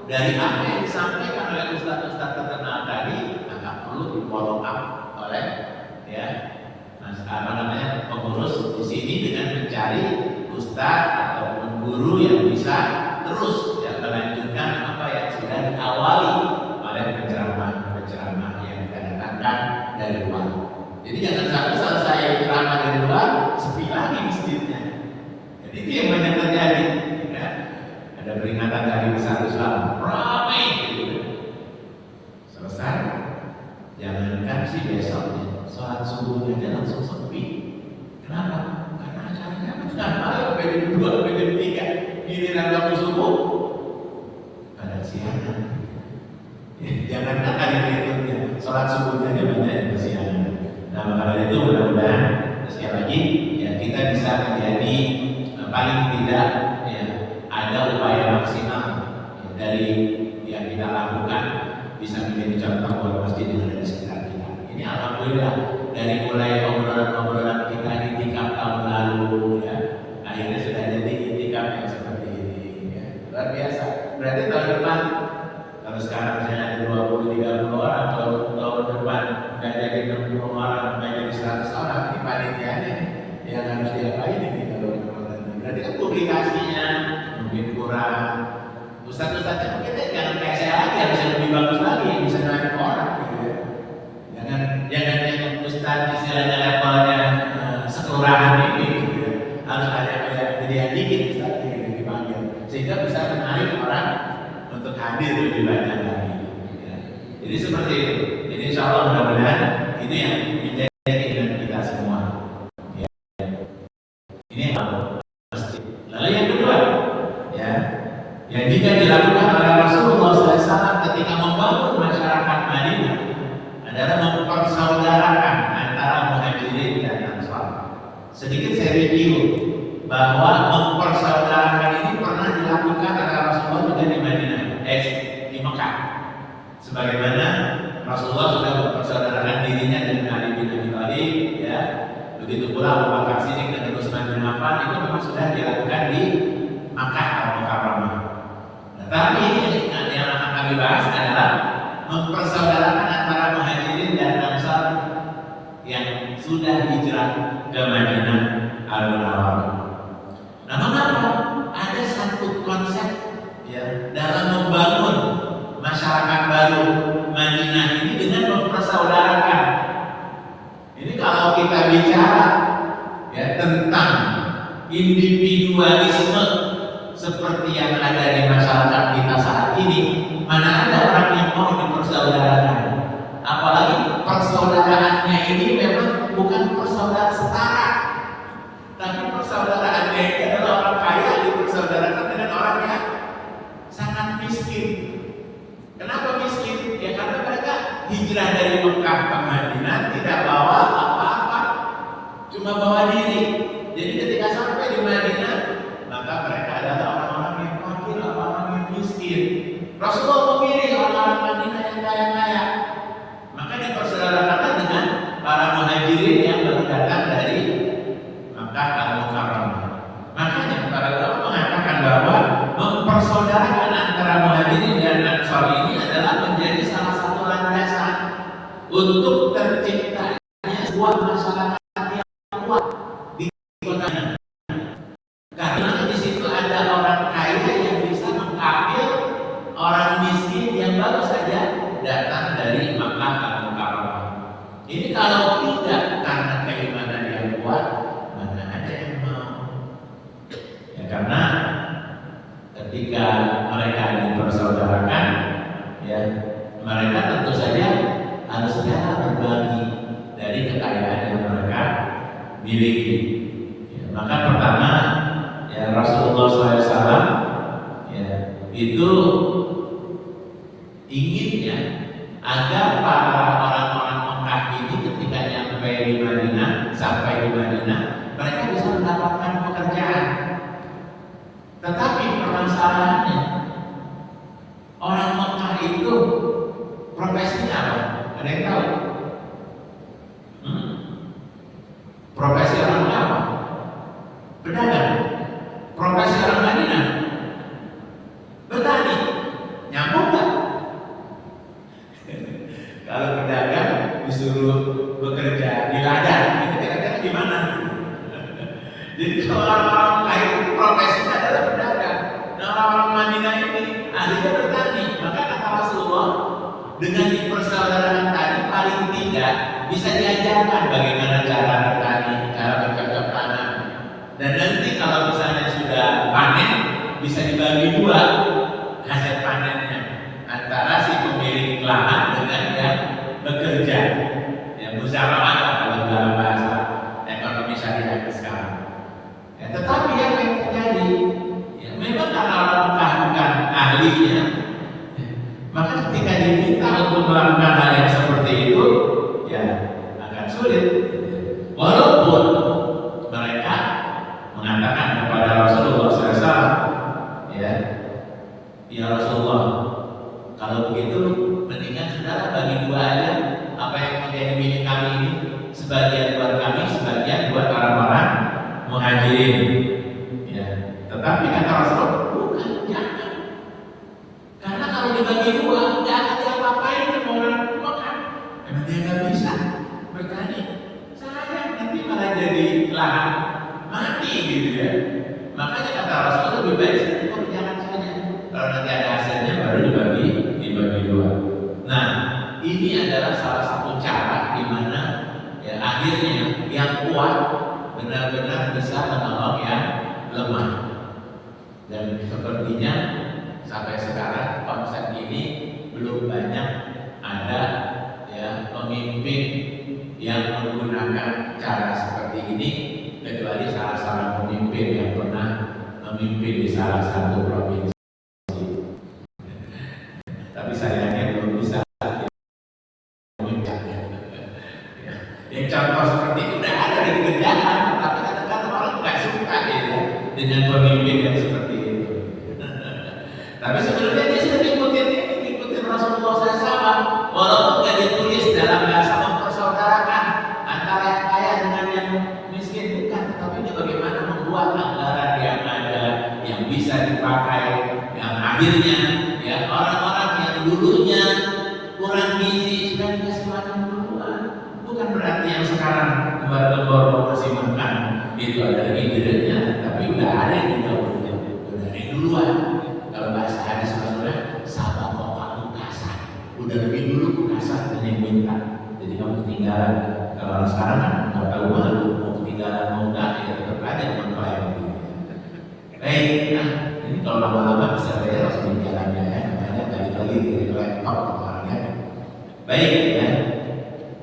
dari apa yang disampaikan oleh ustadz terkenal tadi akan perlu di follow up oleh ya pengurus di sini dengan mencari ustadz ataupun guru yang bisa terus ya melanjutkan apa yang sudah diawali oleh penceramah yang didatangkan dari luar. Jadi jangan sampai selesai ceramah dari luar sepi lagi masjidnya. Jadi itu yang banyak terjadi. Ya. Ada peringatan dari besar Islam, ramai gitu. Selesai, jangankan sih besoknya, sholat subuhnya aja langsung sepi. Kenapa? Karena acaranya kan malam PD2, PD3, giliran waktu subuh pada siangan. Jangankan hari berikutnya, sholat subuhnya aja banyak yang kesiangan. Nah maka itu mudah-mudahan sekali lagi ya kita bisa menjadi paling tidak ya ada upaya maksimal ya, dari yang kita lakukan bisa menjadi contoh buat masjid yang ada di sekitar kita. Ini alhamdulillah dari mulai obrolan-obrolan kita itikaf tahun lalu ya akhirnya sudah jadi itikaf yang seperti ini ya. Luar biasa. Berarti tahun depan kalau sekarang misalnya ada 20-30 orang, kalau tahun depan nggak jadi 60 orang, nggak jadi 100 orang, ini panitianya yang harus diapain ini kalau berarti kan publikasinya mungkin kurang. Ustadz-ustadznya mungkin jangan kayak saya lagi, harus yang lebih bagus lagi, yang bisa narik orang gitu ya. Jangan yang ustadz istilahnya levelnya sekelurahan ini gitu ya. Harus ada yang dikit ustadz yang dipanggil sehingga bisa menarik orang untuk hadir lebih banyak lagi. Ya. Jadi seperti itu. Jadi insya Allah mudah-mudahan ini yang menjadi keinginan kita semua. Ya. Ini yang masjid. Lalu yang kedua, ya, yang jika dilakukan oleh Rasulullah SAW ketika membangun masyarakat Madinah adalah mempersaudarakan antara muhajirin dan ansar. Sedikit saya review bahwa mempersaudarakan ini pernah dilakukan oleh Rasulullah juga di Madinah. Di Mekah, sebagaimana Rasulullah sudah mempersaudarakan dirinya dengan Ali bin Abi Thalib, ya, begitu pula Abu Bakar Siddiq dan Utsman bin Affan itu memang sudah dilakukan di Makkah Al-Mukarramah. Nah, tapi yang akan kami bahas adalah mempersaudarakan antara muhajirin dan ansar yang sudah hijrah ke Madinah Al-Munawwarah. Nah, mengapa ada satu konsep ya, dalam membangun masyarakat baru Madinah ini dengan mempersaudarakan. Ini kalau kita bicara ya tentang individualisme seperti yang ada di masyarakat kita saat ini, mana ada orang yang mau dipersaudarakan? Apalagi persaudaraannya ini memang bukan persaudaraan setara, tapi persaudaraannya ini adalah orang kaya dipersaudarakan dengan orang yang sangat miskin. Kenapa miskin? Ya karena mereka hijrah dari Mekah ke Madinah tidak bawa apa-apa, cuma bawa diri. Jadi ketika sampai di Madinah, maka mereka adalah orang-orang yang fakir, orang-orang yang miskin. Rasulullah memilih orang-orang Madinah yang kaya-kaya. Maka dipersaudarakan dengan para muhajirin yang baru datang dari Mekah Al-Mukarramah. Makanya para ulama mengatakan bahwa mempersaudarakan antara muhajirin dan ansar ini adalah menjadi salah satu landasan untuk terciptanya sebuah masyarakat yang kuat di kota ini. Karena di situ ada orang kaya yang bisa mengkafir orang miskin yang baru saja datang dari Makkah Al-Mukarramah. Ini kalau tidak karena keimanan yang kuat, mana ada yang mau? Ya karena ketika mereka dipersaudarakan, ya mereka tentu saja harus rela berbagi dari kekayaan yang mereka miliki. Ya, maka pertama, ya Rasulullah SAW, ya itu inginnya agar para orang-orang Mekah ini ketika sampai di Madinah, mereka bisa mendapatkan pekerjaan. Tetapi permasalahannya, orang Mekah itu profesinya apa? Ada yang tahu? Profesi orang apa? Pedagang. Profesi orang Madinah? Petani. Nyambung nggak? Kalau pedagang disuruh bekerja di ladang, itu kira-kira gimana? Jadi orang-orang kaya itu profesinya adalah pedagang. Nah, orang-orang Madinah ini ahlinya bertani. Maka kata Rasulullah, dengan dipersaudarakan tadi paling tidak bisa diajarkan bagaimana cara bertani, cara bercocok tanam. Dan nanti kalau misalnya sudah panen, bisa dibagi dua hasil panennya antara si pemilik lahan dengan yang bekerja. Ya, musyawarah kalau dalam bahasa ekonomi syariah sekarang. Ya, tetapi yang terjadi, ya, memang karena orang Mekah bukan ahlinya, maka ketika diminta untuk melakukan hal yang seperti itu, ya agak sulit. Walaupun mereka mengatakan kepada Rasulullah SAW, ya Rasulullah, kalau begitu mendingan sudahlah bagi dua aja apa yang menjadi milik kami ini, sebagian buat kami, sebagian buat orang-orang muhajirin. Ya, tetapi kata Rasulullah, bukan, jangan. Karena kalau dibagi dua, nggak akan diapa-apain sama orang Mekah. Karena dia nggak bisa bertani. Sayang, nanti malah jadi lahan mati gitu ya. Makanya kata Rasulullah, lebih baik saya kerjakan saja. Kalau nanti ada hasilnya baru dibagi dua. Nah, ini adalah salah satu cara di mana ya akhirnya yang kuat benar-benar bisa menolong yang lemah. Dan sepertinya sampai sekarang konsep ini belum banyak ada ya pemimpin yang menggunakan cara seperti ini, kecuali salah seorang pemimpin yang pernah memimpin di salah satu provinsi. Tapi sayangnya belum bisa memimpinnya. Yang contoh seperti itu udah ada di kerjaan, tapi kadang-kadang orang nggak suka ya dengan pemimpin yang seperti itu. Tapi sebenarnya dia sudah ngikutin Rasulullah SAW, walaupun nggak ditulis dalam bahasa mempersaudarakan antara yang kaya dengan yang miskin, bukan. Tetapi dia bagaimana membuat anggaran yang ada yang bisa dipakai, yang akhirnya ya orang-orang yang dulunya kurang gizi sudah dikasih makan duluan. Bukan berarti yang sekarang kembar-kembar mau kasih makan itu adalah idenya, tapi udah ada yang dulunya, udah ada yang duluan. Kalau bahasa hadis Rasulullah, sabar kok kamu kasar, udah lebih dulu aku kasar dan yang minta. Jadi kamu ketinggalan. Kalau orang sekarang kan nggak tahu malu, mau ketinggalan mau enggak, ya tetap ada yang mengklaim. Baik, nah ini kalau lama-lama bisa bayar harus jalannya ya, makanya balik-balik dari laptop orangnya. Baik ya.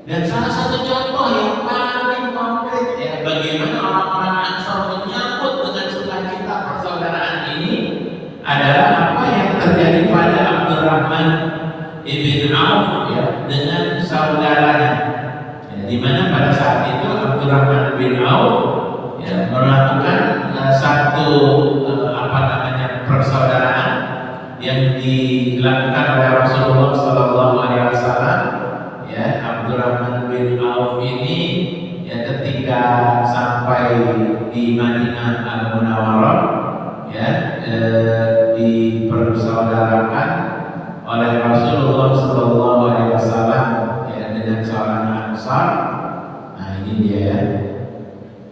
Dan salah satu contoh yang paling konkret ya, bagaimana orang-orang Ansor menyambut dengan sukacita persaudaraan ini adalah apa yang terjadi pada Abdurrahman ibn Auf ya, dengan saudaranya. Ya, di mana pada saat itu Abdurrahman bin Auf ya, melakukan satu persaudaraan yang dilakukan oleh Rasulullah SAW. Ya, Abdurrahman bin Auf ini ya ketika sampai di Madinah Al-Munawwarah ya dipersaudarakan oleh Rasulullah SAW ya dengan seorang Ansar. Nah ini dia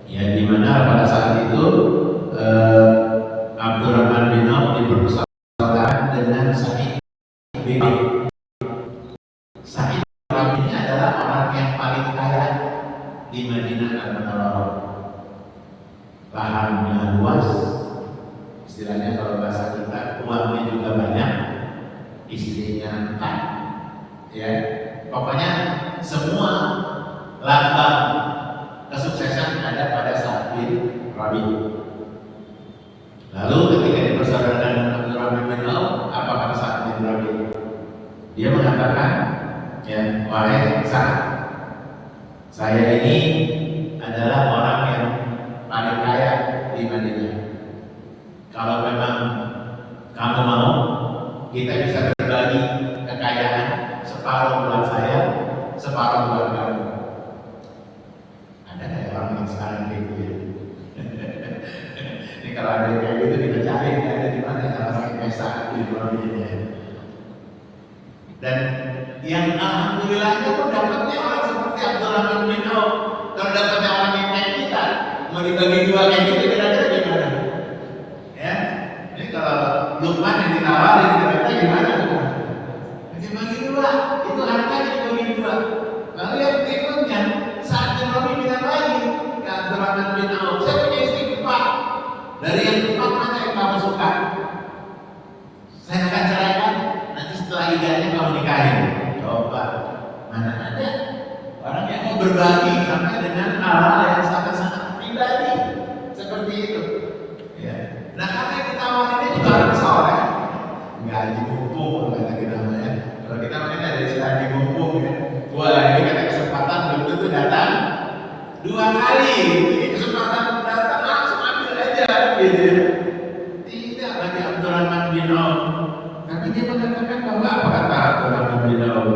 ya di mana pada saat itu Abdurrahman bin Auf dipersaudarakan dengan Sa'id bin Abi. Sa'id bin Abi ini adalah orang yang paling kaya di Madinah Al-Munawwarah. Lahannya luas, istilahnya kalau bahasa kita, uangnya juga banyak, istrinya 4, ya. Pokoknya semua lambang kesuksesan ada pada Sa'id bin Abi. Lalu ketika dipersaudarakan dengan Abdurrahman bin Auf, apa kata Sa'id bin Abi? Dia mengatakan, ya, wahai Sa'ad, saya ini adalah orang yang paling kaya di Madinah. Kalau memang kamu mau, kita bisa berbagi kekayaan, separuh buat saya, separuh buat kamu. Ada nggak orang yang sekarang gitu ya? Ini kalau ada yang kayak gitu kita cari, ada di mana ya orang yang pesta di luar ini ya. Dan yang alhamdulillahnya pun dapatnya orang seperti Abdurrahman bin Auf. Kalau dapatnya orang yang kayak kita, mau dibagi dua kayak gitu, kira-kira gimana? Ya, ini kalau Luqman yang ditawarin, kira-kira gimana? Dibagi dua, itu harganya dibagi dua. Lalu yang berikutnya, saat Nabi bilang lagi ke Abdurrahman bin Auf, saya punya istri 4. Dari yang 4 mana yang kamu suka? Saya akan ceraikan. Nanti setelah idahnya kamu nikahin. Coba, mana ada orang yang mau berbagi sampai dengan hal-hal yang sangat-sangat pribadi seperti itu. Ya. Nah, karena yang ditawarin itu orang soleh, nggak haji mumpung kalau kata kita namanya. Kalau kita makanya ada istilah haji mumpung ya. Wah, ini kata kesempatan belum tentu datang 2 kali. Ini kesempatan datang langsung ambil aja, gitu ya. Tidak bagi Abdurrahman bin Auf. Tapi dia mengatakan bahwa apa kata Abdurrahman bin Auf?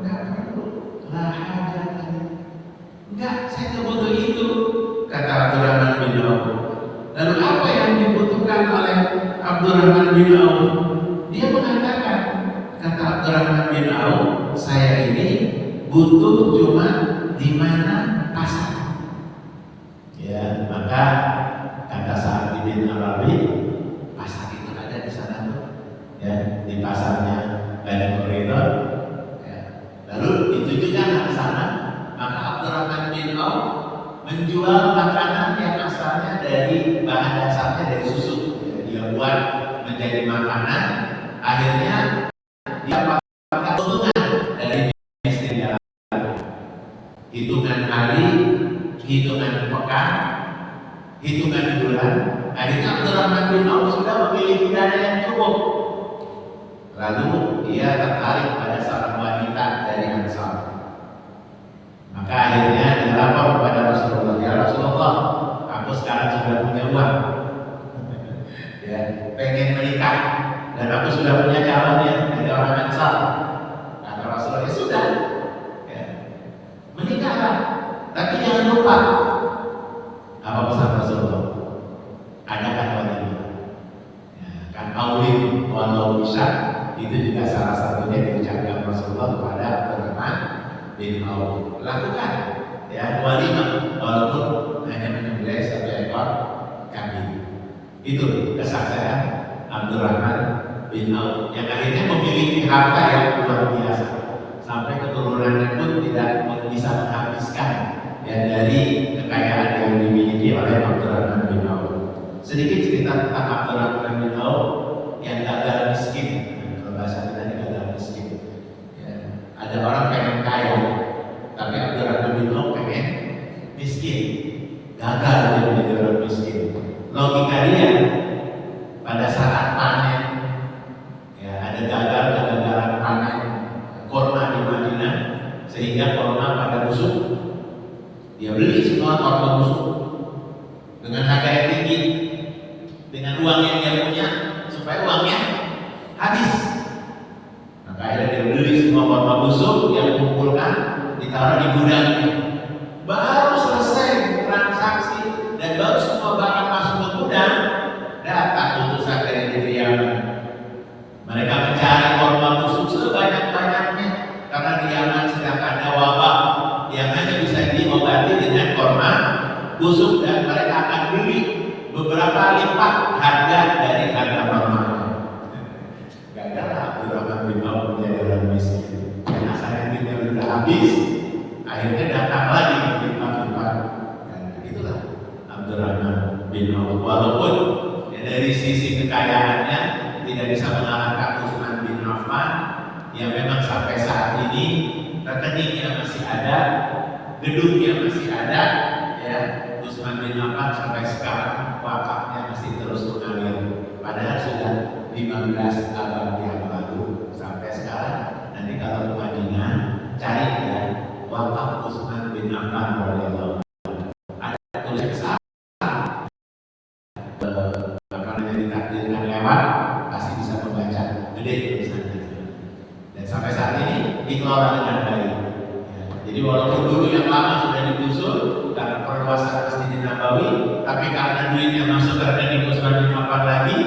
Nggak perlu, lah hajat tadi. Enggak, saya nggak butuh itu, kata Abdurrahman bin Auf. Lalu apa yang dibutuhkan oleh Abdurrahman bin Auf? Dia mengatakan, kata Abdurrahman bin Auf, saya ini butuh cuma di mana pasar. Ya, maka kata Sa'ad bin Arabi, pasar itu ada di sana tuh. Ya, di pasarnya Bani Quraidah. Ya. Lalu ditujukan ke sana, maka Abdurrahman bin Auf menjual makanan yang asalnya dari bahan dasarnya dari susu. Ya, dia buat menjadi makanan, akhirnya dia pakai keuntungan dari bisnis dia. Hitungan hari, hitungan pekan, hitungan bulan. Akhirnya Abdurrahman bin Auf sudah memiliki dana yang cukup. Lalu dia tertarik pada seorang wanita dari Ansar. Maka akhirnya dia lapor kepada Rasulullah, ya Rasulullah, aku sekarang sudah punya uang, ya, pengen menikah, dan aku sudah punya calonnya dari orang Ansar. Kata Rasulullah, ya sudah, ya, menikahlah, tapi jangan lupa. Apa pesan Rasulullah? Adakan wanita, ya, kan aulin walau bisa. Itu juga salah satunya diucapkan Rasulullah kepada Abdurrahman bin Auf. Lakukan, ya, walimah walaupun hanya menyembelih 1 ekor kambing. Itu kesaksian Abdurrahman bin Auf yang akhirnya memiliki harta yang luar biasa sampai keturunannya pun tidak bisa menghabiskan ya dari kekayaan yang dimiliki oleh Abdurrahman bin Auf. Sedikit cerita tentang Abdurrahman bin Auf yang gagal miskin. Bahasa kita ini gagal miskin. Ya. Ada orang pengen kaya, tapi Abdurrahman bin Auf pengen miskin. Gagal dia menjadi orang miskin. Logika dia pada saat panen, ya, ada kegagalan panen korma di Madinah sehingga korma pada busuk. Dia beli semua korma busuk dengan harga yang tinggi, dengan uang yang dia punya supaya uangnya habis. Akhirnya dia beli semua korma busuk yang dikumpulkan, ditaruh di gudangnya. Baru selesai transaksi dan baru semua barang masuk ke gudang, datang utusan dari negeri Yaman. Mereka mencari korma busuk sebanyak-banyaknya karena di Yaman sedang ada wabah yang hanya bisa diobati dengan korma busuk, dan mereka akan beli beberapa lipat harga dari harga normalnya. Abdurrahman bin Auf menjadi orang miskin. Dan asalnya duitnya sudah habis, akhirnya datang lagi berlipat-lipat. Dan itulah Abdurrahman bin Auf. Walaupun ya, dari sisi kekayaannya tidak bisa mengalahkan Utsman bin Affan yang memang sampai saat ini rekeningnya masih ada, gedungnya masih ada. Ya, Utsman bin Affan sampai sekarang wakafnya masih terus mengalir. Padahal sudah 15 abad yang lalu sampai sekarang, dan lewat pasti bisa membaca gede tulisannya. Dan sampai saat ini dikelola dengan baik. Ya, jadi walaupun dulu yang lama sudah digusur karena perluasan Masjid Nabawi, tapi karena duitnya masuk ke rekening Usman bin Affan lagi,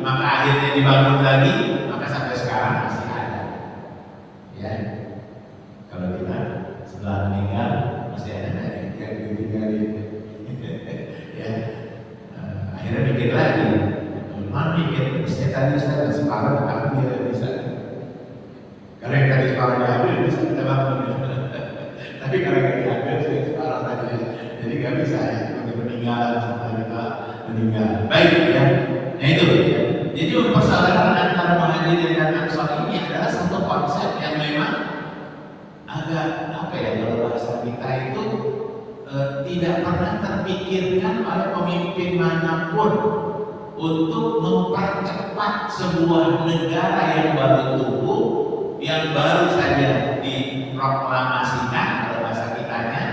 maka akhirnya dibangun lagi, maka sampai sekarang masih ada. Ya, kalau kita setelah meninggal masih ada yang ditinggalin. Ya, akhirnya mikir lagi, mana mikir, saya tadi saya separuh ambil bisa. Karena yang tadi separuh diambil bisa kita bangun. Tapi karena nggak diambil saya separuh tadi, jadi nggak bisa ya untuk meninggal setelah kita meninggal. Baik ya, nah itu ya. Jadi persaudaraan antara Muhajirin dan Ansar ini adalah satu konsep yang memang agak apa ya, kalau bahasa kita itu tidak pernah terpikirkan oleh pemimpin manapun untuk mempercepat sebuah negara yang baru tumbuh, yang baru saja diproklamasikan pada masa kitanya,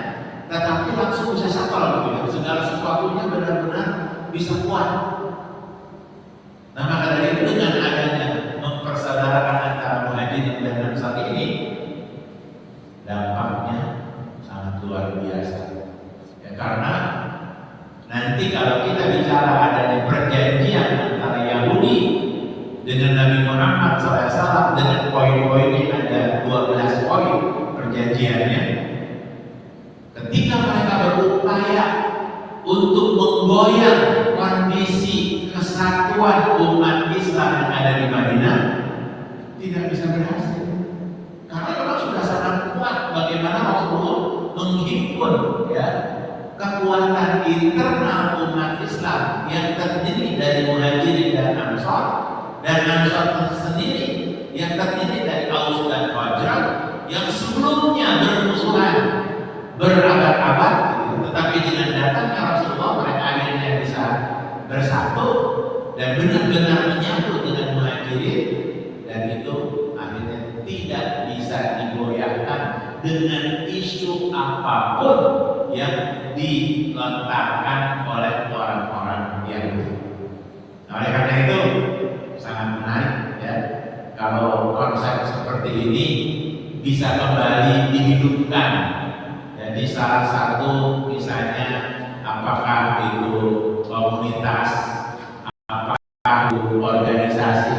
tetapi langsung bisa sakal gitu ya, segala sesuatunya benar-benar bisa kuat. Nah maka dari itu dengan adanya mempersaudarakan antara Muhajirin dan Ansar ini, dampaknya sangat luar biasa. Ya, karena nanti kalau kita bicara adanya perjanjian antara Yahudi dengan Nabi Muhammad SAW, dengan poin-poinnya ada 12 poin perjanjiannya. Ketika mereka berupaya untuk menggoyang kondisi kesatuan umat Islam yang ada di Madinah, tidak bisa berhasil. Karena memang sudah sangat kuat bagaimana Rasulullah menghimpun ya kekuatan internal umat Islam yang terdiri dari Muhajirin dan Ansar, dan Ansar sendiri yang terdiri dari Aus dan Khazraj yang sebelumnya bermusuhan berabad-abad, tetapi dengan datangnya Rasulullah mereka akhirnya bisa bersatu dan benar-benar menyatu dengan Muhajirin, dan itu akhirnya tidak bisa digoyahkan dengan isu apapun yang dilontarkan oleh orang-orang Yahudi. Nah, oleh karena itu sangat menarik ya kalau konsep seperti ini bisa kembali dihidupkan. Jadi salah satu misalnya apakah itu komunitas, apakah itu organisasi,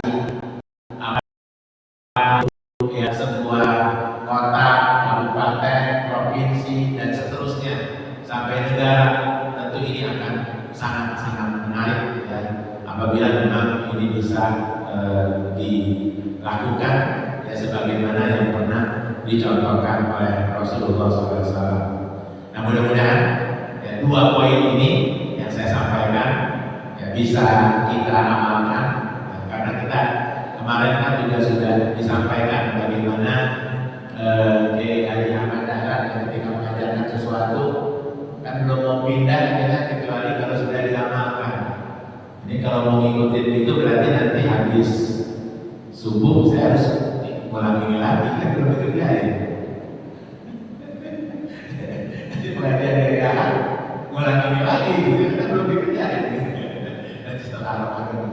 apakah itu ya sebuah kota, kabupaten, provinsi dan seterusnya sampai negara, tentu ini akan sangat-sangat menarik ya apabila memang ini bisa dilakukan ya sebagaimana yang pernah dicontohkan oleh Rasulullah SAW. Nah mudah-mudahan ya, 2 poin ini yang saya sampaikan ya, bisa kita amalkan ya, karena kita kemarin kan juga sudah disampaikan bagaimana Kiai Haji Ahmad Dahlan ketika mengajarkan sesuatu kan belum mau pindah ya, kecuali kalau sudah diamalkan. Ini kalau mau ngikutin itu berarti nanti habis subuh saya harus ngulangi lagi, kan belum dikerjain. Jadi pengajian dari Ahad ngulangi lagi gitu, kan belum dikerjain. Nanti setelah Ramadan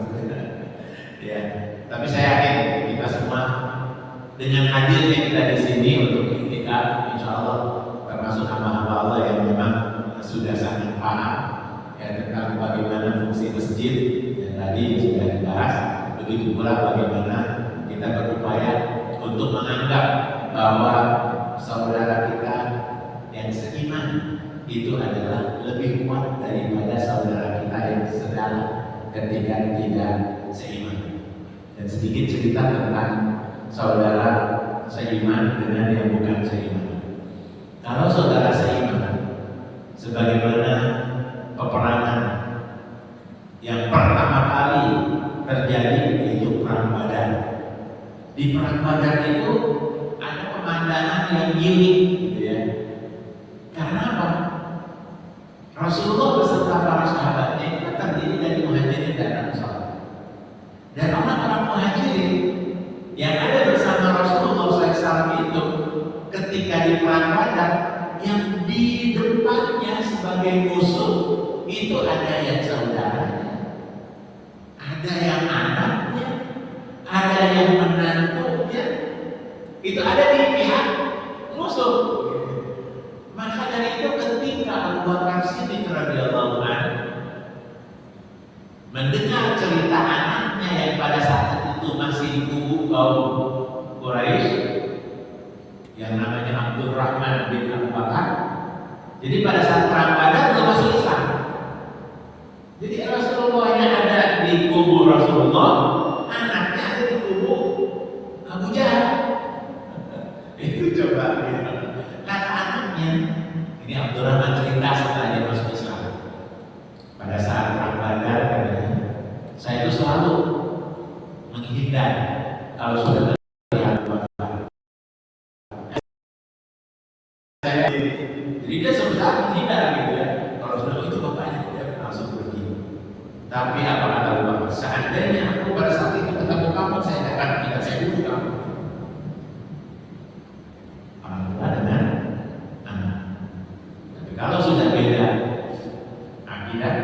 ya. Tapi saya yakin kita semua dengan hadirnya kita di sini untuk iktikaf, insya Allah termasuk hamba-hamba Allah yang memang sudah sangat paham ya tentang bagaimana fungsi masjid yang tadi sudah dibahas. Begitu pula bagaimana kita berupaya untuk menganggap bahwa saudara kita yang seiman itu adalah lebih kuat daripada saudara kita yang sedang ketika tidak seiman. Dan sedikit cerita tentang saudara seiman dengan yang bukan seiman. Kalau saudara seiman, sebagaimana peperangan yang pertama kali terjadi yaitu perang Badar. Di perang Badar itu ada pemandangan yang unik, gitu ya. Karena apa? Rasulullah beserta para sahabatnya itu terdiri dari Muhajirin dan Ansar. Dan orang-orang Muhajirin yang ada bersama Rasulullah SAW itu ketika di perang Badar, yang di depannya sebagai musuh itu ada yang saudaranya, ada ada yang anaknya, ada yang menantunya, itu ada di pihak musuh. Maka dari itu ketika Abu Bakar Siddiq radhiyallahu anhu mendengar cerita anaknya yang pada saat itu masih di kubu kaum Quraisy yang namanya Abdurrahman bin Abu Bakar. Jadi pada saat perang Badar belum masuk Islam. Jadi Rasulullahnya ada di kubu Rasulullah, anaknya ada di kubu Abu Jahal. Itu coba kata anaknya, ini Abdurrahman cerita setelah dia masuk Islam. Pada saat perang Badar katanya, saya itu selalu menghindar kalau sudah terlihat Badar. Jadi dia sebenarnya menghindar gitu ya. Kalau sudah itu bapaknya dia langsung pergi. Tapi apa kata Abu Bakar? Seandainya aku pada saat itu ketemu kamu, saya akan kita saya bunuh kamu. Orang tua dengan anak. Tapi kalau sudah beda akidah,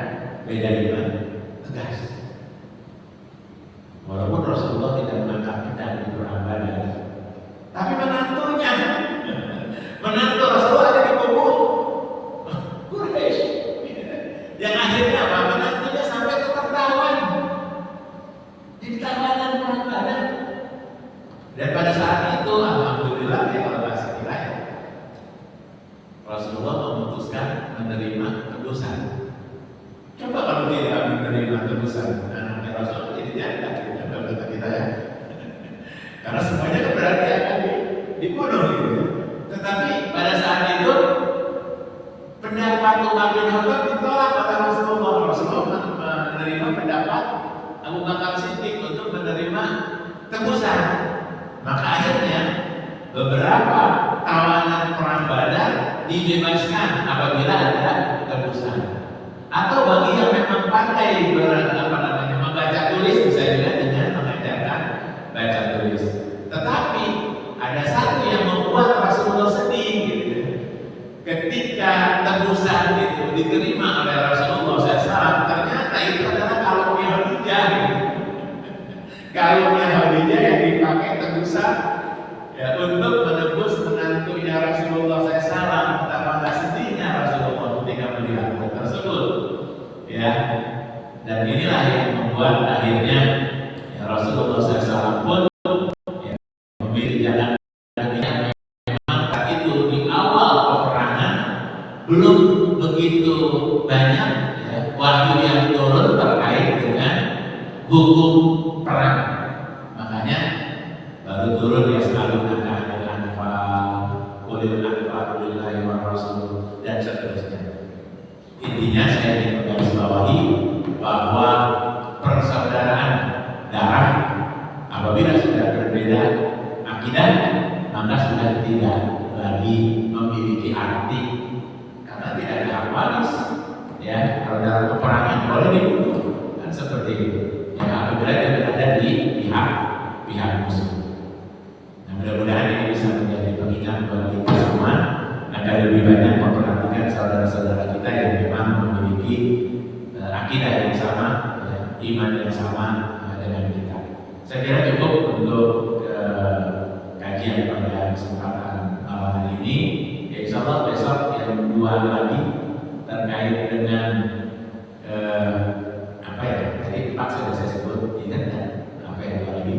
beda iman, tegas. Walaupun Rasulullah tidak mengangkat pedang di perang Badar, tapi menantu Rasulullah ada di kubu Quraisy. Yang akhirnya apa? Menantunya sampai ke tertawan, di tawanan perang Badar. Dan pada saat itu, alhamdulillah ya kalau bahasa kita ya, Rasulullah memutuskan menerima tebusan. Coba kalau tidak menerima tebusan, anaknya Rasulullah jadi janda, kata kita ya. Karena semuanya kan berarti akan dibunuh gitu. Tetapi pada saat itu pendapat Umar bin Khattab ditolak oleh Rasulullah. Rasulullah menerima pendapat Abu Bakar Siddiq untuk menerima tebusan. Maka akhirnya beberapa tawanan perang Badar dibebaskan apabila ada tebusan. Atau bagi yang memang pandai membaca tulis, bisa juga dengan mengajarkan baca tulis. Tetapi ada satu yang membuat Rasulullah sedih gitu. Ketika tebusan itu diterima oleh Rasulullah SAW, ternyata itu adalah kalungnya Khadijah gitu. Kalungnya Khadijah yang dipakai tebusan ya, untuk menebus menantunya Rasulullah SAW. Betapa sedihnya Rasulullah ketika melihat hal tersebut ya. Dan inilah yang membuat akhirnya ya, Rasulullah SAW pun ya, memilih jalan yang memang itu di awal peperangan belum begitu banyak ya, wahyu yang turun terkait dengan hukum perang. Makanya baru turun ya selalu ada anfal, qulil anfal lillahi wa rasul dan seterusnya. Intinya saya ingin menggarisbawahi bahwa persaudaraan darah apabila sudah berbeda akidah, maka sudah tidak lagi memiliki arti karena tidak ada hak waris. Ya, kalau dalam peperangan boleh dibunuh kan seperti itu. Ya, apabila dia berada di pihak musuh. Nah, mudah-mudahan ini bisa menjadi pengingat buat kita semua agar lebih banyak memperhatikan saudara-saudara kita yang memang memiliki akidah yang sama, ya, iman yang sama dengan kita. Saya kira cukup untuk kajian pada kesempatan malam hari ini. Ya, insya Allah besok yang dua lagi terkait dengan apa ya? Tadi 4 sudah saya sebut, ingat ya? Apa yang dua lagi?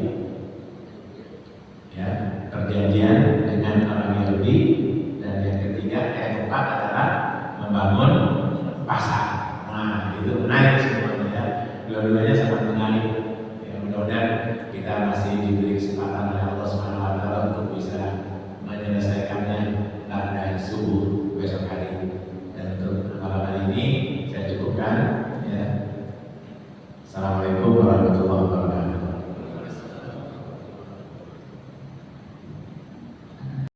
Ya, perjanjian dengan orang Yahudi, dan yang ketiga yang keempat adalah membangun pasar. Nah, itu menarik semuanya ya. Dua-duanya sangat menarik. Ya, mudah-mudahan kita masih